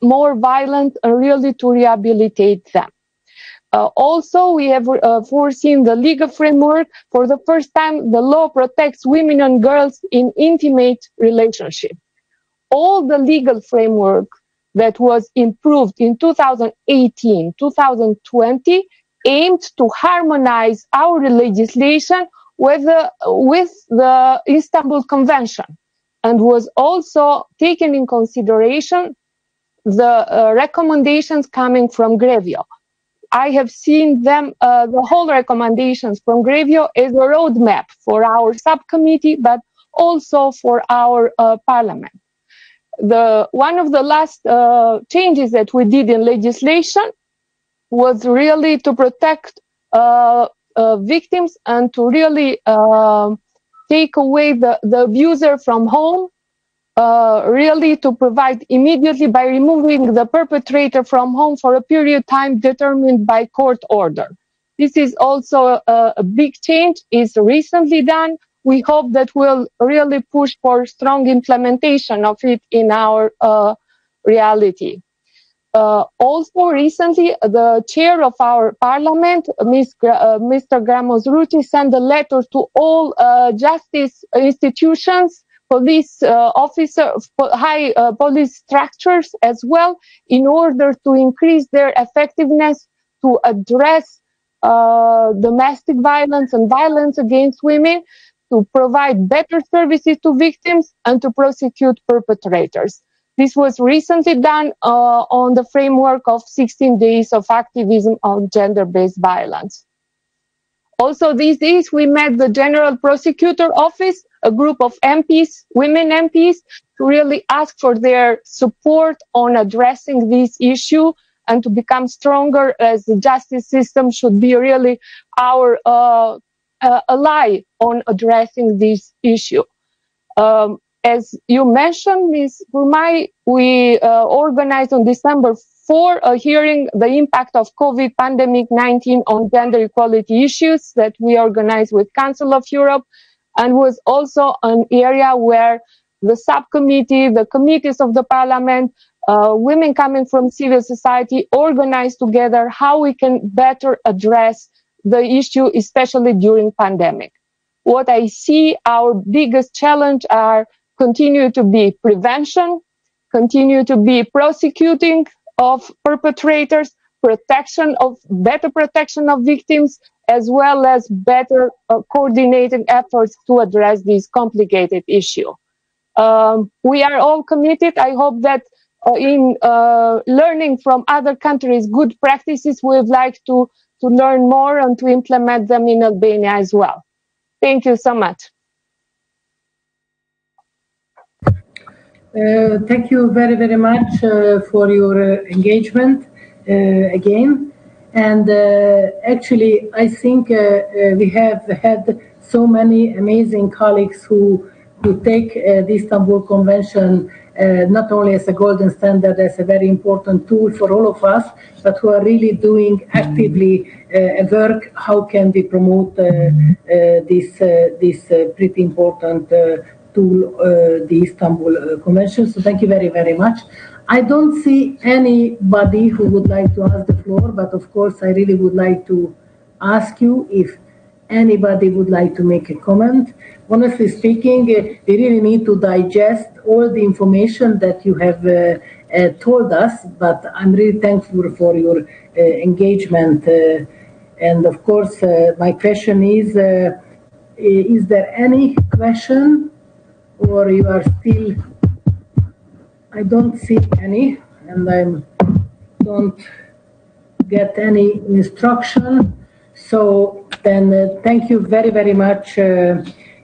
more violent and really to rehabilitate them. Also, we have foreseen the legal framework. For the first time, the law protects women and girls in intimate relationships. All the legal framework that was improved in 2018, 2020, aimed to harmonize our legislation with the Istanbul Convention, and was also taken in consideration the recommendations coming from Gravios. I have seen them, the whole recommendations from Gravios as a roadmap for our subcommittee, but also for our parliament. One of the last changes that we did in legislation was really to protect victims and to really take away the abuser from home, really to provide immediately by removing the perpetrator from home for a period of time determined by court order. This is also a big change. It's recently done. We hope that we'll really push for strong implementation of it in our reality. Also recently, the chair of our parliament, Mr. Gramozruti, sent a letter to all justice institutions, police officers, high police structures as well, in order to increase their effectiveness to address domestic violence and violence against women, to provide better services to victims and to prosecute perpetrators. This was recently done on the framework of 16 days of activism on gender-based violence. Also these days we met the General Prosecutor Office, a group of MPs, women MPs, to really ask for their support on addressing this issue and to become stronger, as the justice system should be really our ally on addressing this issue. As you mentioned, Ms. Gurmai, we organized on December 4 a hearing, the impact of COVID pandemic-19 on gender equality issues, that we organized with Council of Europe, and was also an area where the subcommittee, the committees of the parliament, women coming from civil society organized together how we can better address the issue, especially during pandemic. What I see our biggest challenge are continue to be prevention, continue to be prosecuting of perpetrators, better protection of victims, as well as better coordinated efforts to address this complicated issue. We are all committed. I hope that in learning from other countries' good practices, we would like to learn more and to implement them in Albania as well. Thank you so much. Thank you very, very much for your engagement again. And actually, I think we have had so many amazing colleagues who take the Istanbul Convention not only as a golden standard, as a very important tool for all of us, but who are really doing actively work. How can we promote this pretty important tool, the Istanbul Convention? So thank you very, very much. I don't see anybody who would like to ask the floor, but of course I really would like to ask you if anybody would like to make a comment. Honestly speaking, we really need to digest all the information that you have told us, but I'm really thankful for your engagement. And of course, my question is there any question, or you are still? I don't see any, and I don't get any instruction. So then thank you very, very much,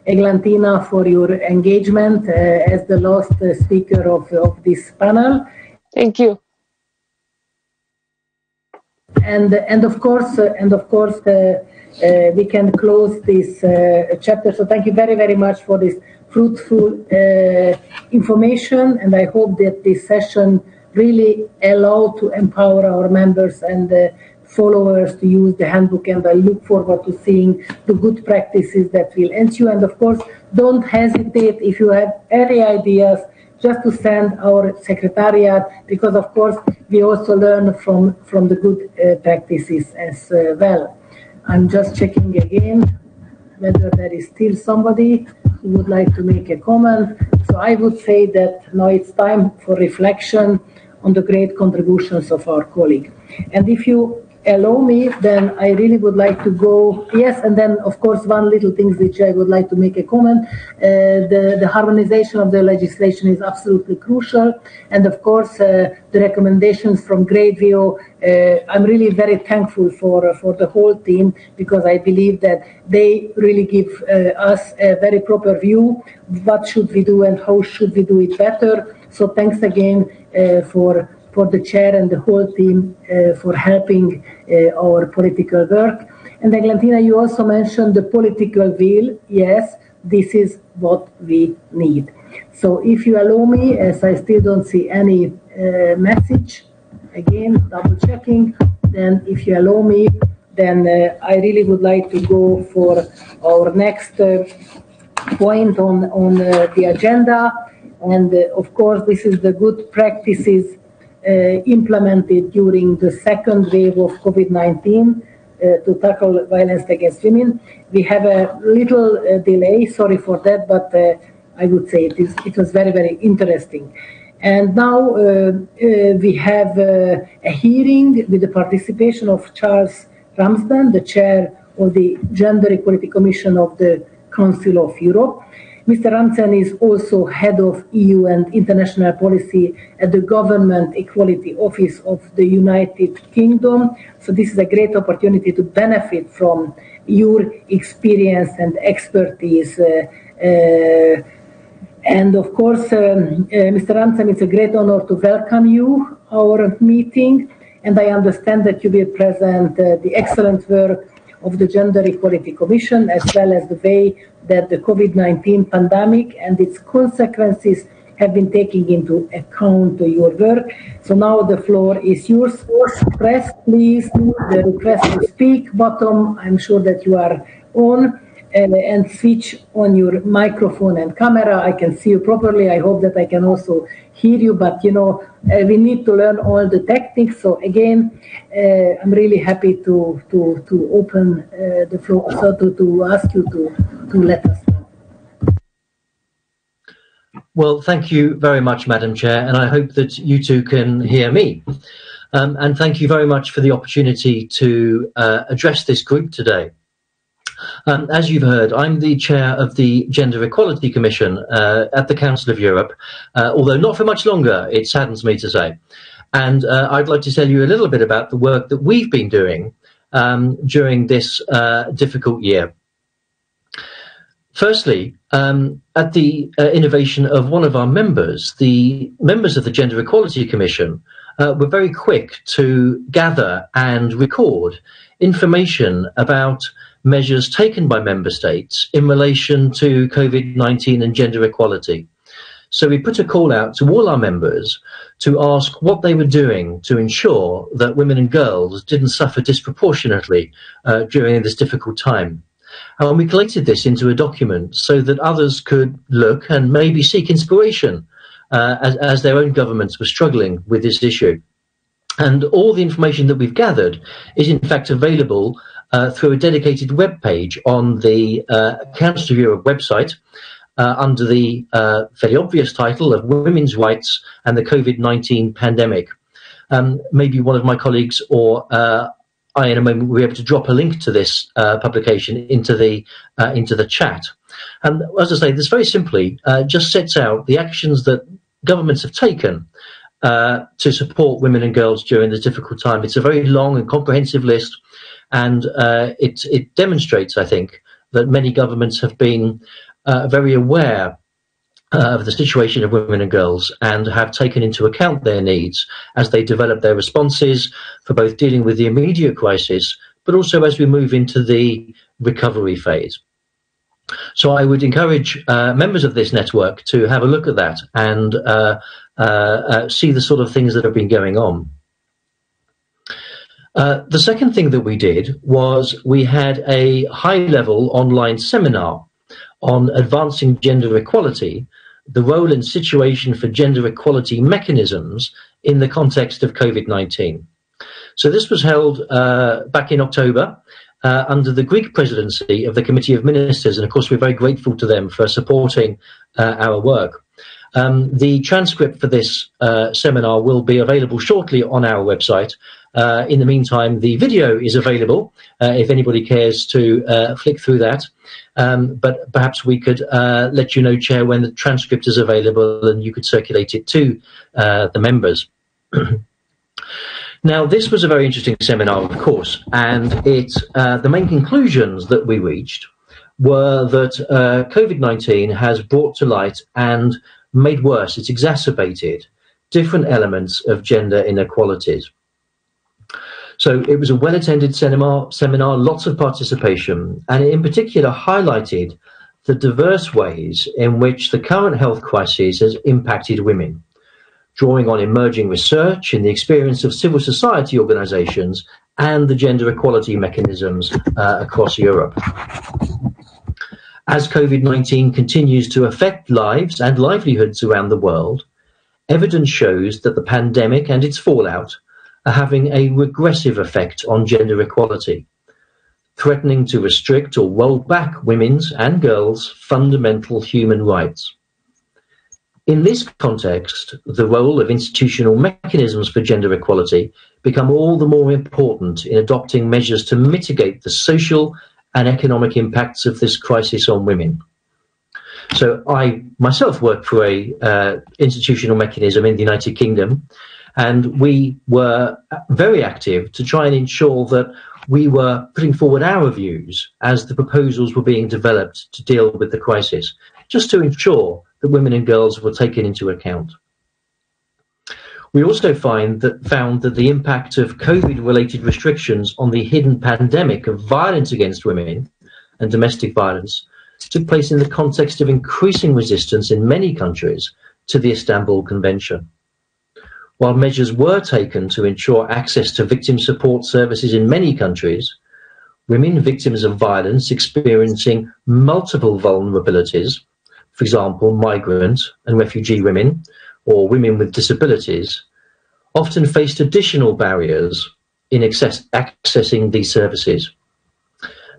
Eglantina, for your engagement as the last speaker of this panel. Thank you. And of course, we can close this chapter. So thank you very, very much for this fruitful information, and I hope that this session really allow to empower our members and followers to use the handbook, and I look forward to seeing the good practices that will ensue. And of course, don't hesitate if you have any ideas just to send our secretariat, because of course we also learn from the good practices as well. I'm just checking again whether there is still somebody who would like to make a comment. So I would say that now it's time for reflection on the great contributions of our colleague. And if you allow me, then I really would like to go, yes, and then of course one little thing which I would like to make a comment. The harmonization of the legislation is absolutely crucial, and of course the recommendations from Great View, I'm really very thankful for the whole team, because I believe that they really give us a very proper view, what should we do and how should we do it better. So thanks again for for the chair and the whole team for helping our political work. And Eglantina, you also mentioned the political will. Yes, this is what we need. So if you allow me, as I still don't see any message, again, double checking, then if you allow me, then I really would like to go for our next point on the agenda. And of course, this is the good practices implemented during the second wave of COVID-19 to tackle violence against women. We have a little delay, sorry for that, but I would say it was very, very interesting. And now we have a hearing with the participation of Charles Ramstein, the chair of the Gender Equality Commission of the Council of Europe. Mr. Ramstein is also head of EU and international policy at the Government Equality Office of the United Kingdom. So this is a great opportunity to benefit from your experience and expertise. And of course, Mr. Ramstein, it's a great honor to welcome you our meeting. And I understand that you will present the excellent work of the Gender Equality Commission, as well as the way that the COVID-19 pandemic and its consequences have been taking into account your work. So now the floor is yours. Press, please, the request to speak button. I'm sure that you are on. And switch on your microphone and camera. I can see you properly. I hope that I can also hear you, but you know, we need to learn all the techniques. So again, I'm really happy to open the floor, so to ask you to let us know. Well, thank you very much, Madam Chair, and I hope that you two can hear me. And thank you very much for the opportunity to address this group today. As you've heard, I'm the chair of the Gender Equality Commission at the Council of Europe, although not for much longer, it saddens me to say. And I'd like to tell you a little bit about the work that we've been doing during this difficult year. Firstly, at the innovation of one of our members, the members of the Gender Equality Commission were very quick to gather and record information about measures taken by member states in relation to COVID-19 and gender equality. So we put a call out to all our members to ask what they were doing to ensure that women and girls didn't suffer disproportionately during this difficult time. And we collated this into a document so that others could look and maybe seek inspiration as their own governments were struggling with this issue. And all the information that we've gathered is in fact available through a dedicated web page on the Council of Europe website under the very obvious title of Women's Rights and the COVID-19 Pandemic. Maybe one of my colleagues or I in a moment will be able to drop a link to this publication into the chat. And as I say, this very simply just sets out the actions that governments have taken to support women and girls during this difficult time. It's a very long and comprehensive list. And it demonstrates, I think, that many governments have been very aware of the situation of women and girls and have taken into account their needs as they develop their responses for both dealing with the immediate crisis, but also as we move into the recovery phase. So I would encourage members of this network to have a look at that and see the sort of things that have been going on. The second thing that we did was we had a high-level online seminar on advancing gender equality, the role and situation for gender equality mechanisms in the context of COVID-19. So this was held back in October under the Greek presidency of the Committee of Ministers, and of course we're very grateful to them for supporting our work. The transcript for this seminar will be available shortly on our website. In the meantime, the video is available if anybody cares to flick through that. But perhaps we could let you know, Chair, when the transcript is available and you could circulate it to the members. Now, this was a very interesting seminar, of course, and the main conclusions that we reached were that COVID-19 has brought to light and made worse, it's exacerbated different elements of gender inequalities. So it was a well-attended seminar, lots of participation, and it in particular highlighted the diverse ways in which the current health crisis has impacted women, drawing on emerging research in the experience of civil society organisations and the gender equality mechanisms across Europe. As COVID-19 continues to affect lives and livelihoods around the world, evidence shows that the pandemic and its fallout are having a regressive effect on gender equality, threatening to restrict or roll back women's and girls' fundamental human rights. In this context, the role of institutional mechanisms for gender equality become all the more important in adopting measures to mitigate the social and economic impacts of this crisis on women. So I myself work for a institutional mechanism in the United Kingdom, and we were very active to try and ensure that we were putting forward our views as the proposals were being developed to deal with the crisis, just to ensure that women and girls were taken into account. We also found that the impact of COVID-related restrictions on the hidden pandemic of violence against women and domestic violence took place in the context of increasing resistance in many countries to the Istanbul Convention. While measures were taken to ensure access to victim support services in many countries, women victims of violence experiencing multiple vulnerabilities, for example, migrant and refugee women or women with disabilities, often faced additional barriers in accessing these services.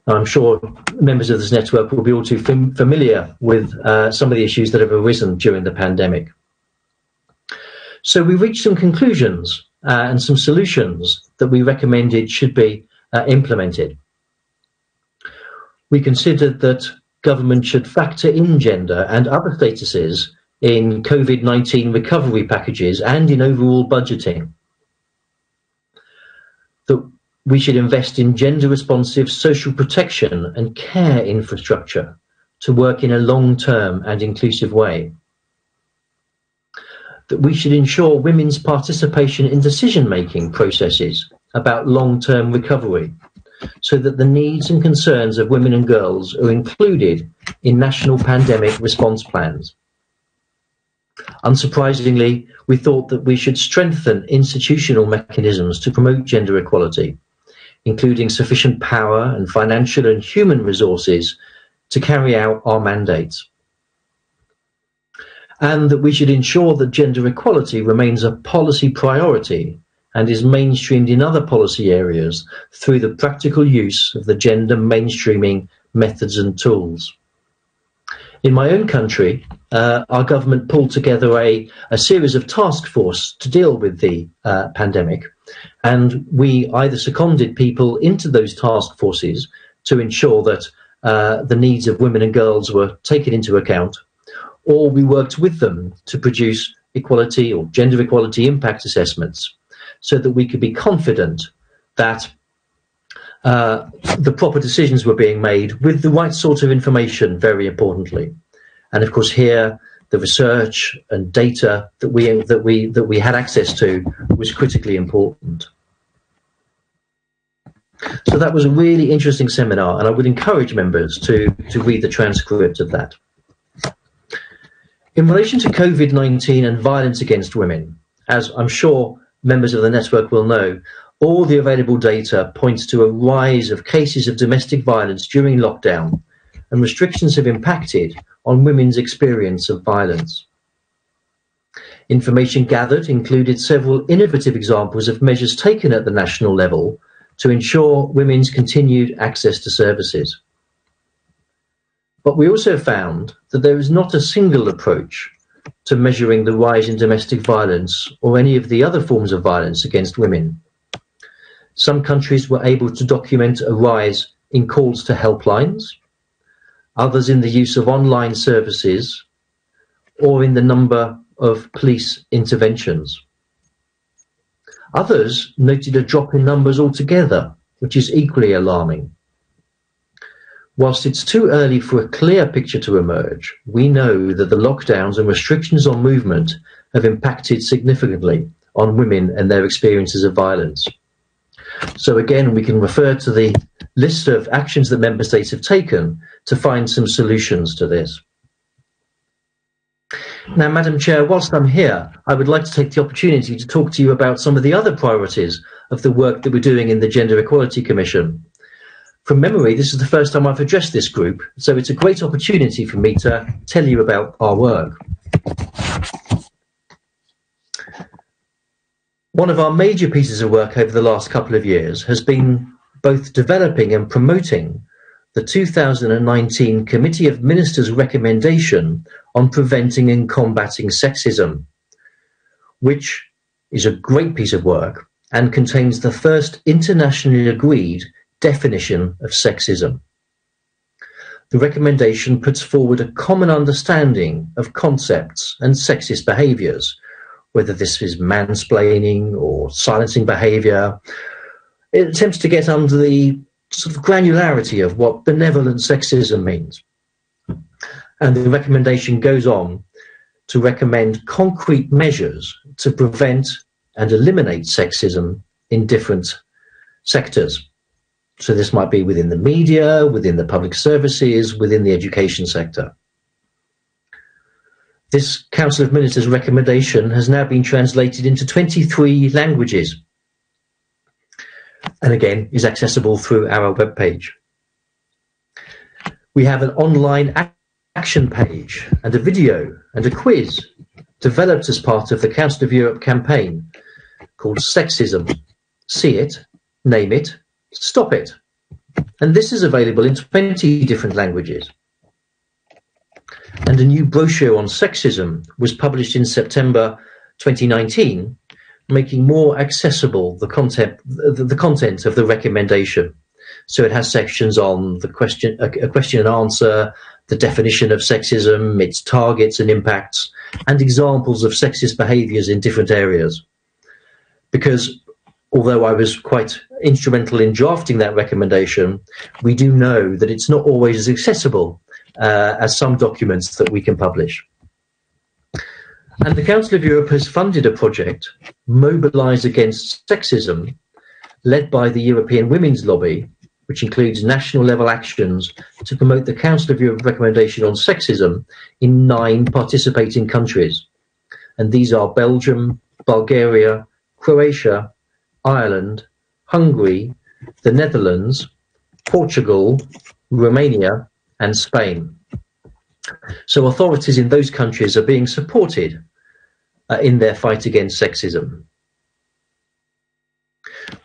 Now, I'm sure members of this network will be all too familiar with some of the issues that have arisen during the pandemic. So we reached some conclusions and some solutions that we recommended should be implemented. We considered that government should factor in gender and other statuses in COVID-19 recovery packages and in overall budgeting. That we should invest in gender-responsive social protection and care infrastructure to work in a long-term and inclusive way. That we should ensure women's participation in decision-making processes about long-term recovery, so that the needs and concerns of women and girls are included in national pandemic response plans. Unsurprisingly, we thought that we should strengthen institutional mechanisms to promote gender equality, including sufficient power and financial and human resources to carry out our mandates. And that we should ensure that gender equality remains a policy priority and is mainstreamed in other policy areas through the practical use of the gender mainstreaming methods and tools. In my own country, our government pulled together a series of task force to deal with the pandemic, and we either seconded people into those task forces to ensure that the needs of women and girls were taken into account, or we worked with them to produce equality or gender equality impact assessments so that we could be confident that the proper decisions were being made with the right sort of information, very importantly. And of course here, the research and data that we had access to was critically important. So that was a really interesting seminar, and I would encourage members to read the transcript of that. In relation to COVID-19 and violence against women, as I'm sure members of the network will know, all the available data points to a rise of cases of domestic violence during lockdown, and restrictions have impacted on women's experience of violence. Information gathered included several innovative examples of measures taken at the national level to ensure women's continued access to services. But we also found that there is not a single approach to measuring the rise in domestic violence or any of the other forms of violence against women. Some countries were able to document a rise in calls to helplines, others in the use of online services, or in the number of police interventions. Others noted a drop in numbers altogether, which is equally alarming. Whilst it's too early for a clear picture to emerge, we know that the lockdowns and restrictions on movement have impacted significantly on women and their experiences of violence. So again, we can refer to the list of actions that member states have taken to find some solutions to this. Now, Madam Chair, whilst I'm here, I would like to take the opportunity to talk to you about some of the other priorities of the work that we're doing in the Gender Equality Commission. From memory, this is the first time I've addressed this group, so it's a great opportunity for me to tell you about our work. One of our major pieces of work over the last couple of years has been both developing and promoting the 2019 Committee of Ministers recommendation on preventing and combating sexism, which is a great piece of work and contains the first internationally agreed definition of sexism. The recommendation puts forward a common understanding of concepts and sexist behaviours, whether this is mansplaining or silencing behaviour. It attempts to get under the sort of granularity of what benevolent sexism means. And the recommendation goes on to recommend concrete measures to prevent and eliminate sexism in different sectors. So this might be within the media, within the public services, within the education sector. This Council of Ministers recommendation has now been translated into 23 languages, and again is accessible through our webpage. We have an online action page and a video and a quiz developed as part of the Council of Europe campaign called Sexism. See it, name it, stop it. And this is available in 20 different languages. And a new brochure on sexism was published in September 2019, making more accessible the content of the recommendation. So it has sections on the question and answer, the definition of sexism, its targets and impacts, and examples of sexist behaviours in different areas. Because although I was quite instrumental in drafting that recommendation, we do know that it's not always as accessible as some documents that we can publish. And the Council of Europe has funded a project, Mobilise Against Sexism, led by the European Women's Lobby, which includes national level actions to promote the Council of Europe recommendation on sexism in 9 participating countries. And these are Belgium, Bulgaria, Croatia, Ireland, Hungary, the Netherlands, Portugal, Romania, and Spain. So authorities in those countries are being supported in their fight against sexism.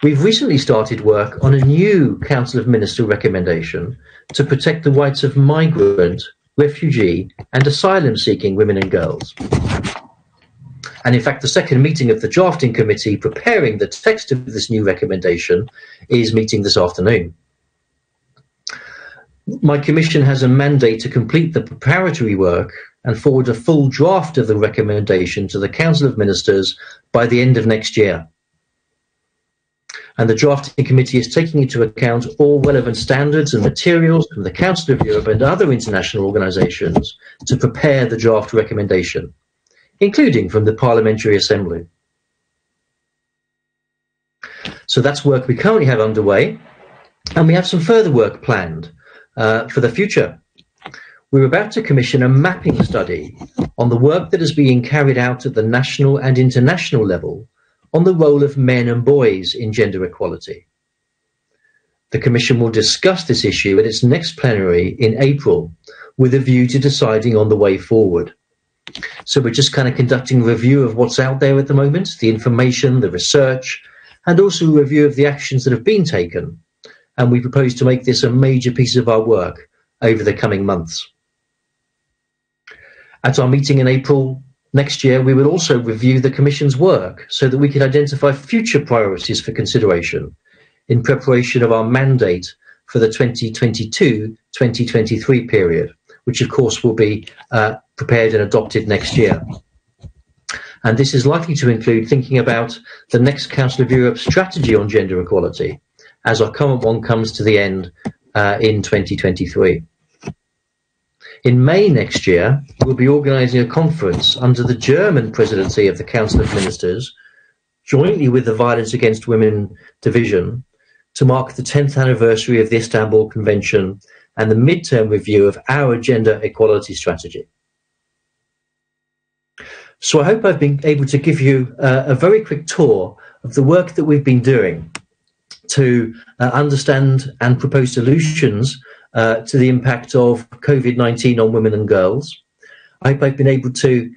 We've recently started work on a new Council of Ministers recommendation to protect the rights of migrant, refugee, and asylum-seeking women and girls. And in fact, the second meeting of the drafting committee preparing the text of this new recommendation is meeting this afternoon. My commission has a mandate to complete the preparatory work and forward a full draft of the recommendation to the Council of Ministers by the end of next year. And the drafting committee is taking into account all relevant standards and materials from the Council of Europe and other international organisations to prepare the draft recommendation, including from the Parliamentary Assembly. So that's work we currently have underway, and we have some further work planned for the future. We're about to commission a mapping study on the work that is being carried out at the national and international level on the role of men and boys in gender equality. The Commission will discuss this issue at its next plenary in April with a view to deciding on the way forward. So we're just kind of conducting a review of what's out there at the moment, the information, the research, and also a review of the actions that have been taken. And we propose to make this a major piece of our work over the coming months. At our meeting in April next year, we will also review the Commission's work so that we can identify future priorities for consideration in preparation of our mandate for the 2022-2023 period, which of course will be prepared and adopted next year. And this is likely to include thinking about the next Council of Europe strategy on gender equality, as our current one comes to the end in 2023. In May next year, we'll be organising a conference under the German presidency of the Council of Ministers, jointly with the Violence Against Women Division, to mark the 10th anniversary of the Istanbul Convention and the midterm review of our gender equality strategy. So I hope I've been able to give you a very quick tour of the work that we've been doing to understand and propose solutions to the impact of COVID-19 on women and girls. I hope I've been able to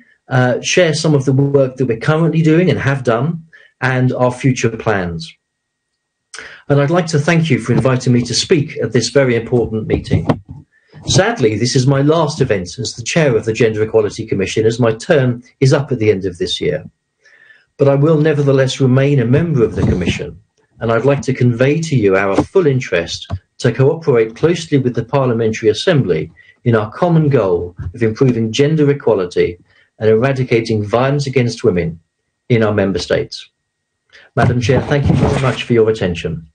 share some of the work that we're currently doing and have done and our future plans. And I'd like to thank you for inviting me to speak at this very important meeting. Sadly, this is my last event as the chair of the Gender Equality Commission, as my term is up at the end of this year. But I will nevertheless remain a member of the Commission, and I'd like to convey to you our full interest to cooperate closely with the Parliamentary Assembly in our common goal of improving gender equality and eradicating violence against women in our member states. Madam Chair, thank you very much for your attention.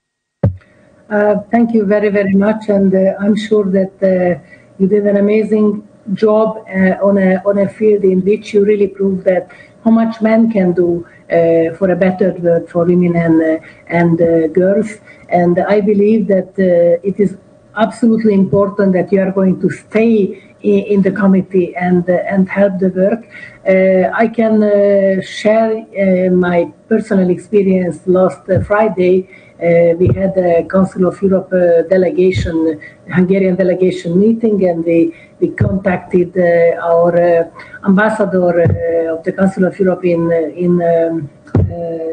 Thank you very, very much, and I'm sure that you did an amazing job on a field in which you really proved that how much men can do for a better world for women and girls. And I believe that it is absolutely important that you are going to stay in the committee and help the work. I can share my personal experience. Last Friday, we had a Council of Europe delegation, Hungarian delegation meeting, and we contacted our ambassador of the Council of Europe in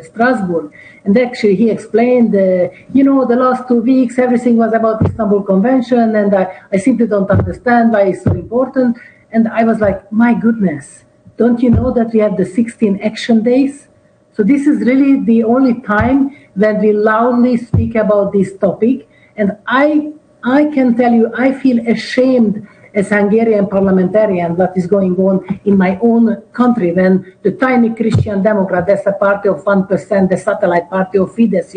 Strasbourg. And actually he explained, the last 2 weeks, everything was about Istanbul Convention, and I simply don't understand why it's so important. And I was like, my goodness, don't you know that we have the 16 action days? So this is really the only time when we loudly speak about this topic. And I can tell you, I feel ashamed as Hungarian parliamentarian what is going on in my own country when the tiny Christian Democrat, that's a party of 1%, the satellite party of Fidesz,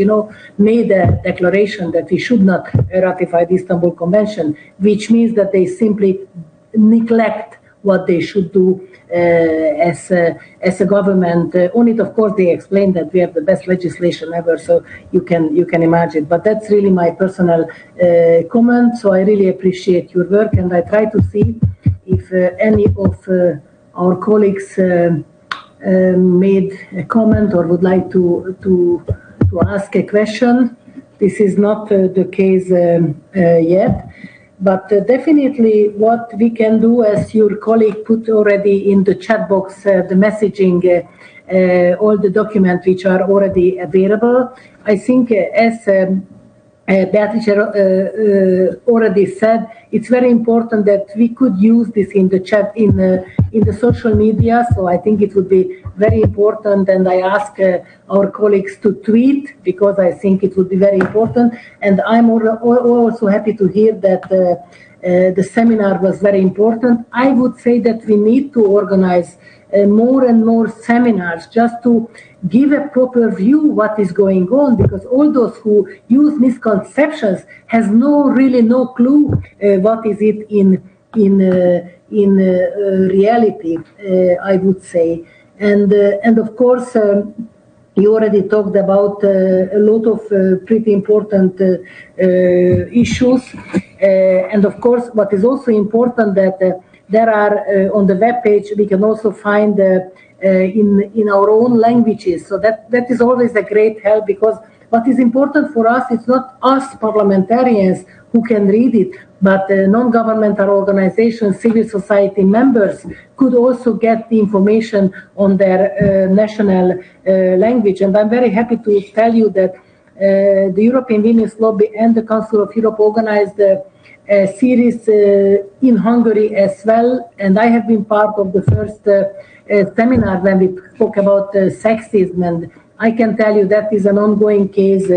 made a declaration that we should not ratify the Istanbul Convention, which means that they simply neglect what they should do as a government. On it, of course, they explain that we have the best legislation ever, so you can imagine. But that's really my personal comment. So I really appreciate your work, and I try to see if any of our colleagues made a comment or would like to ask a question. This is not the case yet. But definitely what we can do, as your colleague put already in the chat box, the messaging, all the documents which are already available. I think as Beatrice already said, it's very important that we could use this in the chat, in the social media. So I think it would be very important, and I ask our colleagues to tweet, because I think it would be very important. And I'm also happy to hear that the seminar was very important. I would say that we need to organize more and more seminars just to give a proper view what is going on, because all those who use misconceptions has really no clue what is it in reality, I would say. And of course, you already talked about a lot of pretty important issues. And of course, what is also important that there are on the web page, we can also find in our own languages. So that is always a great help, because what is important for us is not us parliamentarians who can read it, but non-governmental organizations, civil society members could also get the information on their national language. And I'm very happy to tell you that the European Women's Lobby and the Council of Europe organized a series in Hungary as well, and I have been part of the first seminar when we spoke about sexism, and I can tell you that is an ongoing case,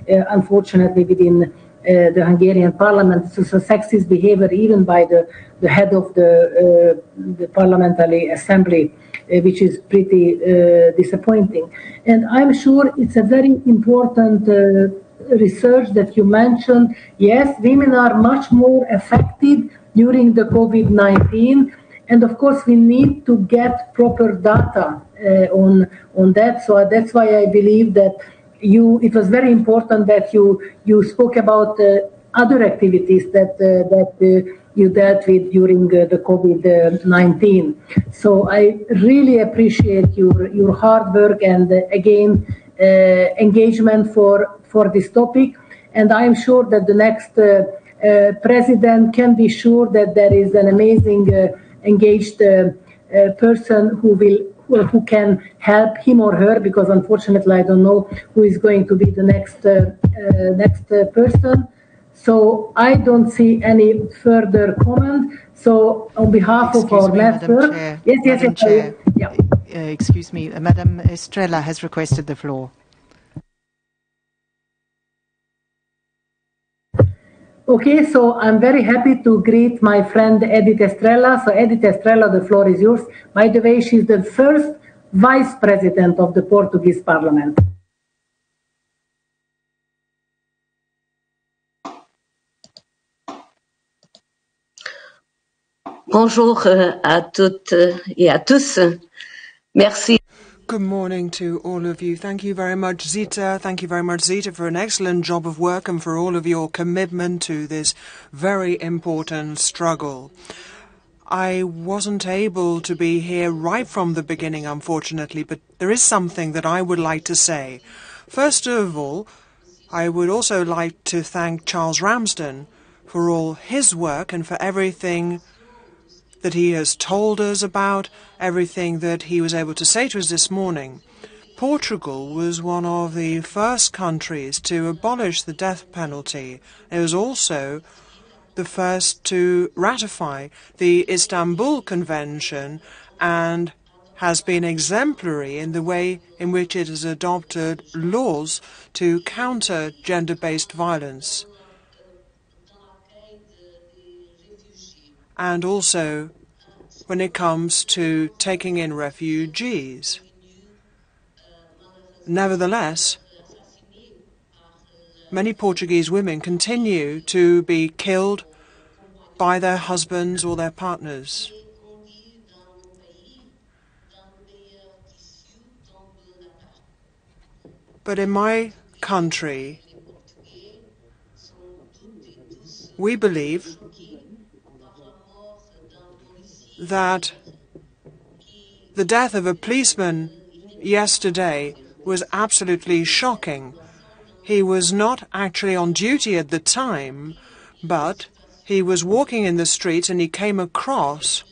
unfortunately, within the Hungarian parliament. So sexist behavior even by the head of the Parliamentary Assembly, which is pretty disappointing. And I'm sure it's a very important research that you mentioned. Yes, women are much more affected during the COVID-19. And of course, we need to get proper data on that. So that's why I believe that it was very important that you spoke about other activities that you dealt with during the COVID-19. So I really appreciate your hard work and again engagement for this topic. And I'm sure that the next president can be sure that there is an amazing engaged person who can help him or her, because unfortunately I don't know who is going to be the next person. So I don't see any further comment. So on behalf of our network, Madam Chair, yeah. Excuse me, Madam Estrella has requested the floor. Okay, so I'm very happy to greet my friend Edith Estrella. So Edith Estrella, the floor is yours. By the way, she's the first vice president of the Portuguese Parliament. Bonjour à toutes et à tous. Merci. Good morning to all of you. Thank you very much, Zita. Thank you very much, Zita, for an excellent job of work and for all of your commitment to this very important struggle. I wasn't able to be here right from the beginning, unfortunately, but there is something that I would like to say. First of all, I would also like to thank Charles Ramstein for all his work and for everything that he has told us about, everything that he was able to say to us this morning. Portugal was one of the first countries to abolish the death penalty. It was also the first to ratify the Istanbul Convention and has been exemplary in the way in which it has adopted laws to counter gender-based violence. And also when it comes to taking in refugees. Nevertheless, many Portuguese women continue to be killed by their husbands or their partners. But in my country, we believe that the death of a policeman yesterday was absolutely shocking. He was not actually on duty at the time, but he was walking in the streets and he came across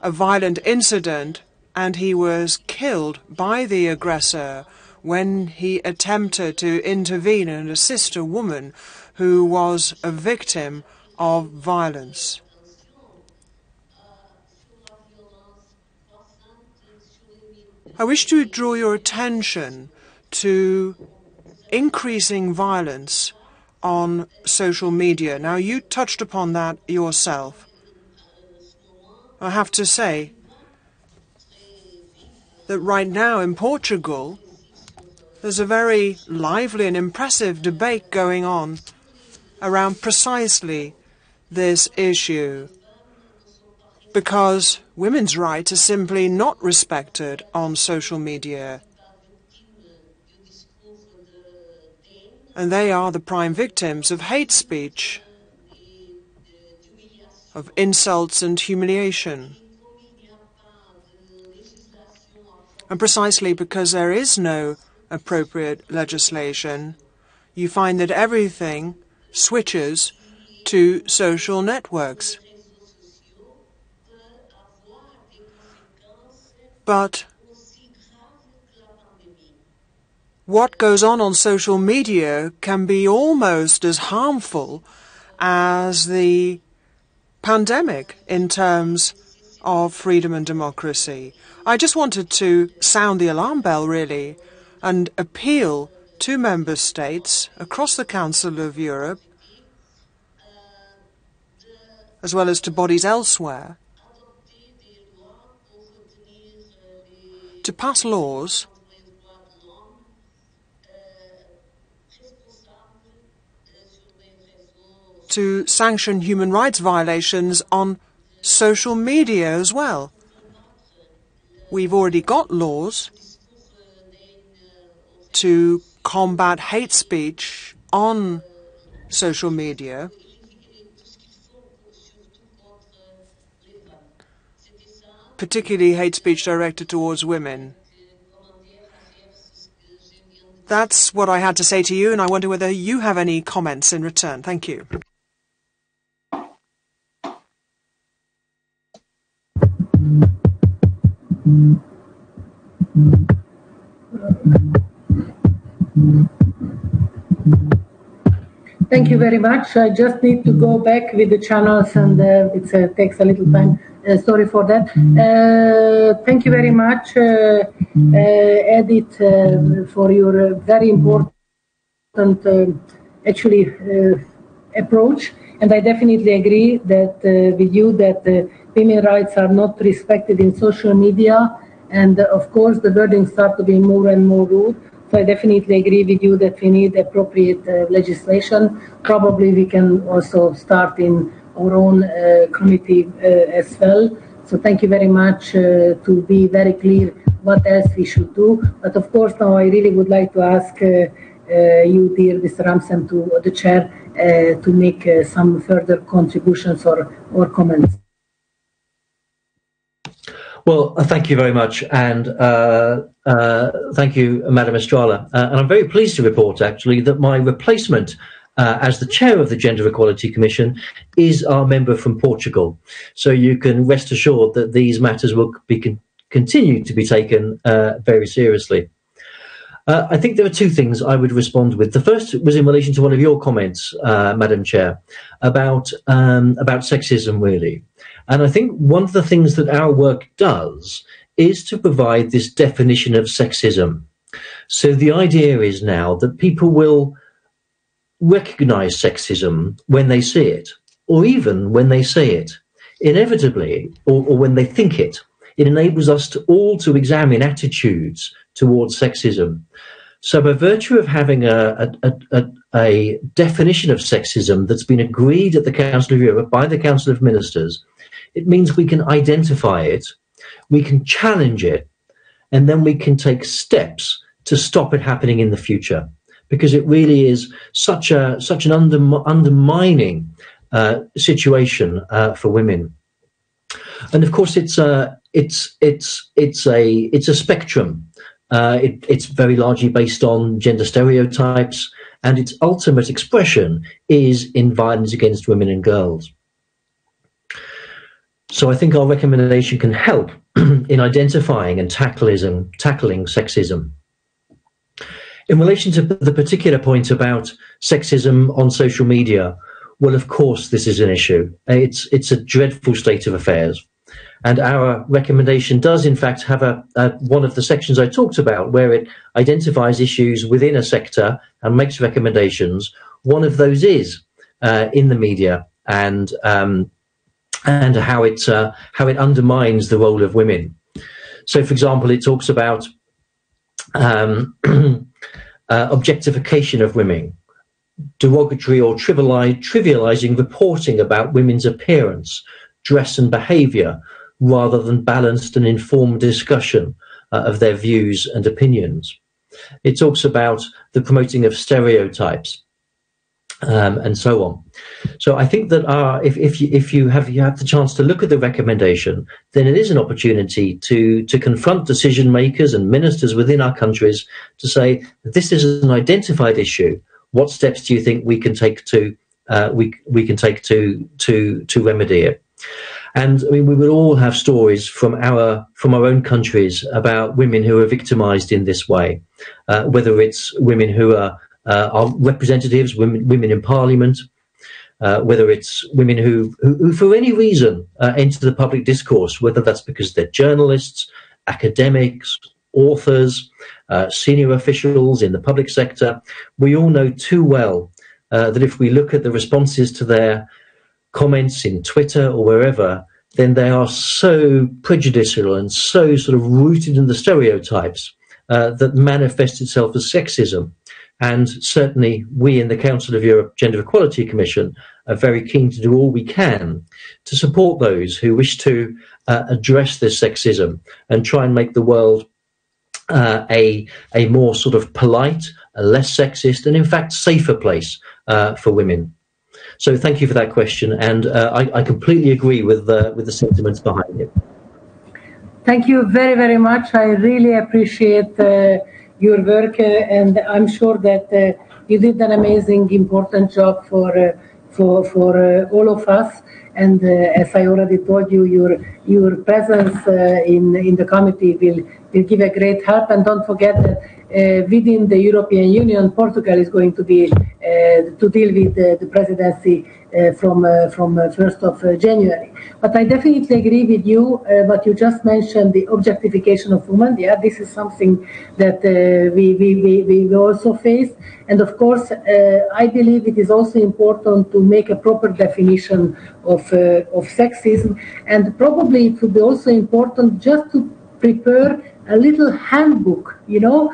a violent incident and he was killed by the aggressor when he attempted to intervene and assist a woman who was a victim of violence. I wish to draw your attention to increasing violence on social media. Now, you touched upon that yourself. I have to say that right now in Portugal, there's a very lively and impressive debate going on around precisely this issue, because women's rights are simply not respected on social media. And they are the prime victims of hate speech, of insults and humiliation. And precisely because there is no appropriate legislation, you find that everything switches to social networks. But what goes on social media can be almost as harmful as the pandemic in terms of freedom and democracy. I just wanted to sound the alarm bell, really, and appeal to member states across the Council of Europe, as well as to bodies elsewhere, to pass laws to sanction human rights violations on social media as well. We've already got laws to combat hate speech on social media. Particularly hate speech directed towards women. That's what I had to say to you, and I wonder whether you have any comments in return. Thank you. Thank you very much. I just need to go back with the channels, and it takes a little time. Sorry for that. Thank you very much, Edith, for your very important, approach. And I definitely agree that with you that women's rights are not respected in social media, and of course the wording starts to be more and more rude. So I definitely agree with you that we need appropriate legislation. Probably we can also start in our own committee as well. So thank you very much to be very clear what else we should do. But of course now I really would like to ask you, dear Mr. Ramstein, to the chair, to make some further contributions or comments. Well, thank you very much, and thank you, Madam Estrella. And I'm very pleased to report, actually, that my replacement as the chair of the Gender Equality Commission is our member from Portugal. So you can rest assured that these matters will continue to be taken very seriously. I think there are two things I would respond with. The first was in relation to one of your comments, Madam Chair, about sexism, really. And I think one of the things that our work does is to provide this definition of sexism. So the idea is now that people will recognize sexism when they see it, or even when they say it, inevitably, or when they think it. It enables us all to examine attitudes towards sexism. So by virtue of having a definition of sexism that's been agreed at the Council of Europe by the Council of Ministers, it means we can identify it, we can challenge it, and then we can take steps to stop it happening in the future. Because it really is such an undermining situation for women. And of course, it's a spectrum. It's very largely based on gender stereotypes, and its ultimate expression is in violence against women and girls. So I think our recommendation can help in identifying and tackling sexism. In relation to the particular point about sexism on social media, well, of course, this is an issue. It's a dreadful state of affairs. And our recommendation does, in fact, have one of the sections I talked about where it identifies issues within a sector and makes recommendations. One of those is in the media and how it undermines the role of women. So, for example, it talks about objectification of women, derogatory or trivializing reporting about women's appearance, dress and behaviour, rather than balanced and informed discussion of their views and opinions. It talks about the promoting of stereotypes and so on. So I think that if you have the chance to look at the recommendation, then it is an opportunity to confront decision makers and ministers within our countries to say this is an identified issue. What steps do you think we can take to remedy it? And I mean, we will all have stories from our own countries about women who are victimised in this way, whether it's women who are representatives, women in Parliament, whether it's women who for any reason enter the public discourse, whether that's because they're journalists, academics, authors, senior officials in the public sector. We all know too well that if we look at the responses to their comments in Twitter or wherever, then they are so prejudicial and so sort of rooted in the stereotypes that manifest itself as sexism. And certainly we in the Council of Europe Gender Equality Commission are very keen to do all we can to support those who wish to address this sexism and try and make the world a more sort of polite, a less sexist, and in fact safer place for women. So thank you for that question, and I completely agree with the sentiments behind it. Thank you very, very much. I really appreciate your work, and I'm sure that you did an amazing, important job for all of us. And as I already told you, your presence in the committee will give a great help. And don't forget that within the European Union, Portugal is going to be to deal with the presidency from 1st of January. But I definitely agree with you. What you just mentioned, the objectification of women. Yeah, this is something that we also face. And of course, I believe it is also important to make a proper definition of sexism. And probably it would be also important just to prepare a little handbook. You know,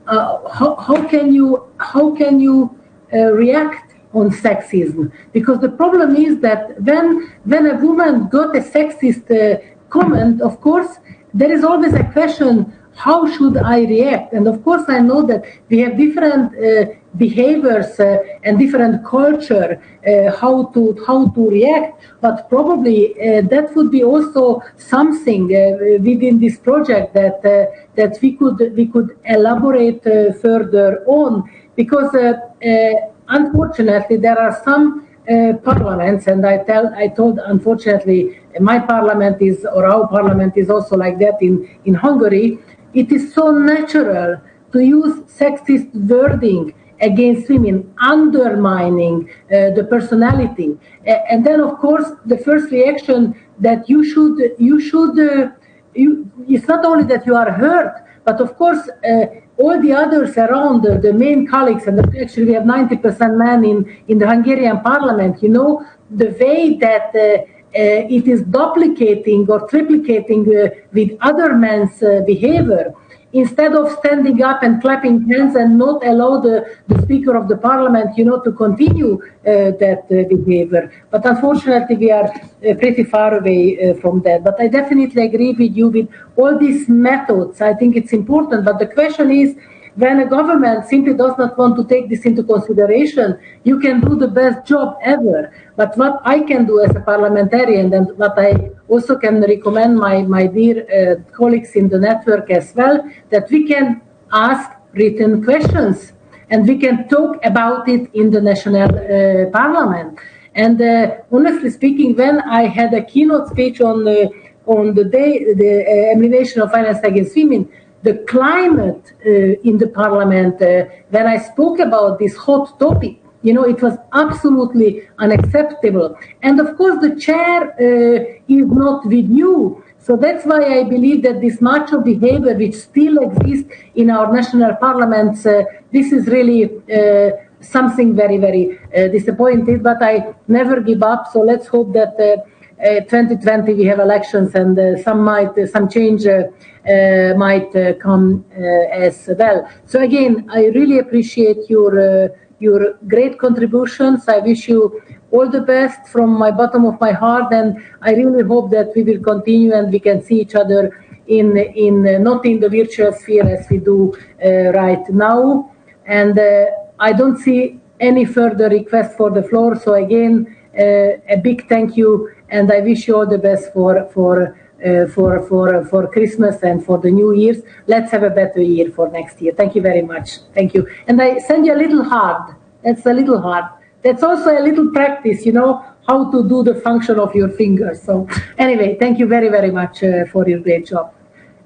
how can you react on sexism? Because the problem is that when a woman got a sexist comment, of course, there is always a question, how should I react? And of course, I know that we have different behaviors and different culture how to react, but probably that would be also something within this project that we could elaborate further on, because unfortunately there are some parliaments, and I told unfortunately my parliament is, or our parliament is also like that in Hungary. It is so natural to use sexist wording against women, undermining the personality. And then, of course, the first reaction that it's not only that you are hurt, but of course, all the others around, the main colleagues, and actually we have 90% men in the Hungarian parliament, you know, the way that it is duplicating or triplicating with other men's behavior. Instead of standing up and clapping hands and not allow the Speaker of the Parliament, you know, to continue that behavior. But unfortunately, we are pretty far away from that. But I definitely agree with you with all these methods. I think it's important. But the question is, when a government simply does not want to take this into consideration, you can do the best job ever. But what I can do as a parliamentarian, and what I also can recommend my dear colleagues in the network as well, that we can ask written questions and we can talk about it in the national parliament. And honestly speaking, when I had a keynote speech on the day, the elimination of violence against women, the climate in the parliament, when I spoke about this hot topic, you know, it was absolutely unacceptable. And of course, the chair is not with you. So that's why I believe that this macho behavior, which still exists in our national parliaments, this is really something very, very disappointing. But I never give up. So let's hope that 2020 we have elections and some change might come as well. So again, I really appreciate your great contributions. I wish you all the best from my bottom of my heart, and I really hope that we will continue and we can see each other in not in the virtual sphere as we do right now. And I don't see any further requests for the floor. So again, a big thank you, and I wish you all the best for Christmas and for the New Year's. Let's have a better year for next year. Thank you very much. Thank you. And I send you a little heart. That's a little heart. That's also a little practice, you know, how to do the function of your fingers. So anyway, thank you very, very much for your great job.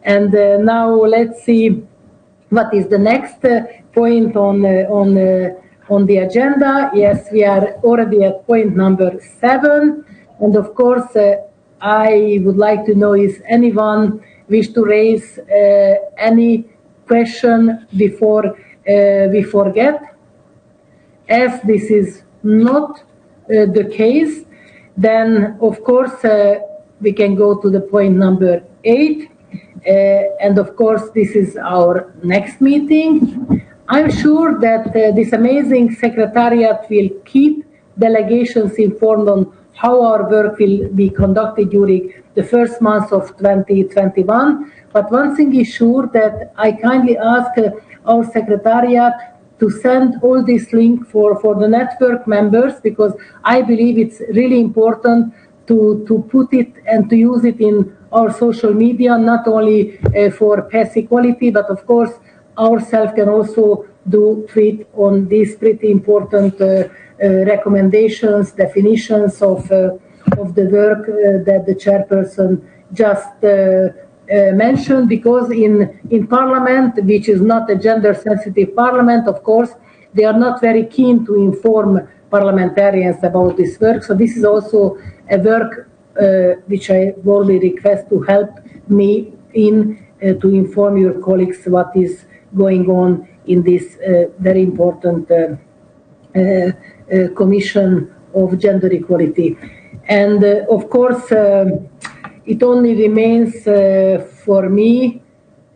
And now let's see what is the next point on the agenda. Yes, we are already at point number 7. And of course, I would like to know if anyone wish to raise any question before we forget. As this is not the case, then of course we can go to the point number 8. And of course, this is our next meeting. I'm sure that this amazing secretariat will keep delegations informed on how our work will be conducted during the first months of 2021. But one thing is sure, that I kindly ask our secretariat to send all this link for the network members, because I believe it's really important to put it and to use it in our social media, not only for PES equality, but of course ourselves can also tweet on these pretty important recommendations, definitions of the work that the chairperson just mentioned, because in Parliament, which is not a gender-sensitive Parliament, of course, they are not very keen to inform parliamentarians about this work. So this is also a work which I warmly request to help me to inform your colleagues what is going on in this very important Commission of Gender Equality. And of course, it only remains for me,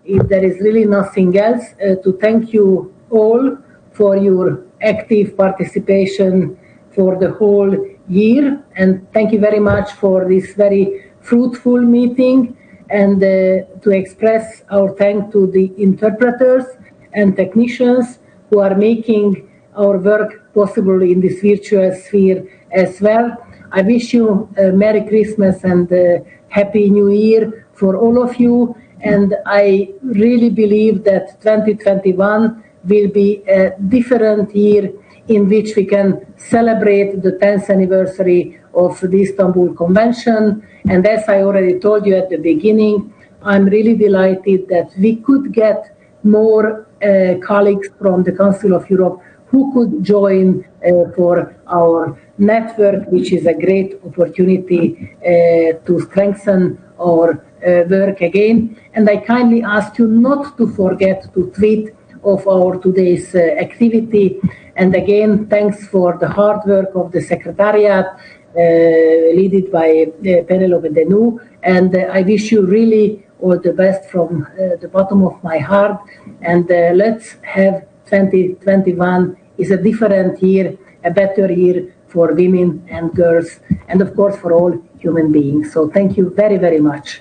if there is really nothing else, to thank you all for your active participation for the whole year. And thank you very much for this very fruitful meeting, and to express our thanks to the interpreters and technicians who are making our work possible in this virtual sphere as well. I wish you a Merry Christmas and Happy New Year for all of you. And I really believe that 2021 will be a different year in which we can celebrate the 10th anniversary of the Istanbul Convention. And as I already told you at the beginning, I'm really delighted that we could get more colleagues from the Council of Europe who could join for our network, which is a great opportunity to strengthen our work again. And I kindly ask you not to forget to tweet of our today's activity. And again, thanks for the hard work of the Secretariat, led by Penelope Denou. And I wish you really all the best from the bottom of my heart. And let's have 2021 is a different year, a better year for women and girls, and of course for all human beings. So thank you very, very much.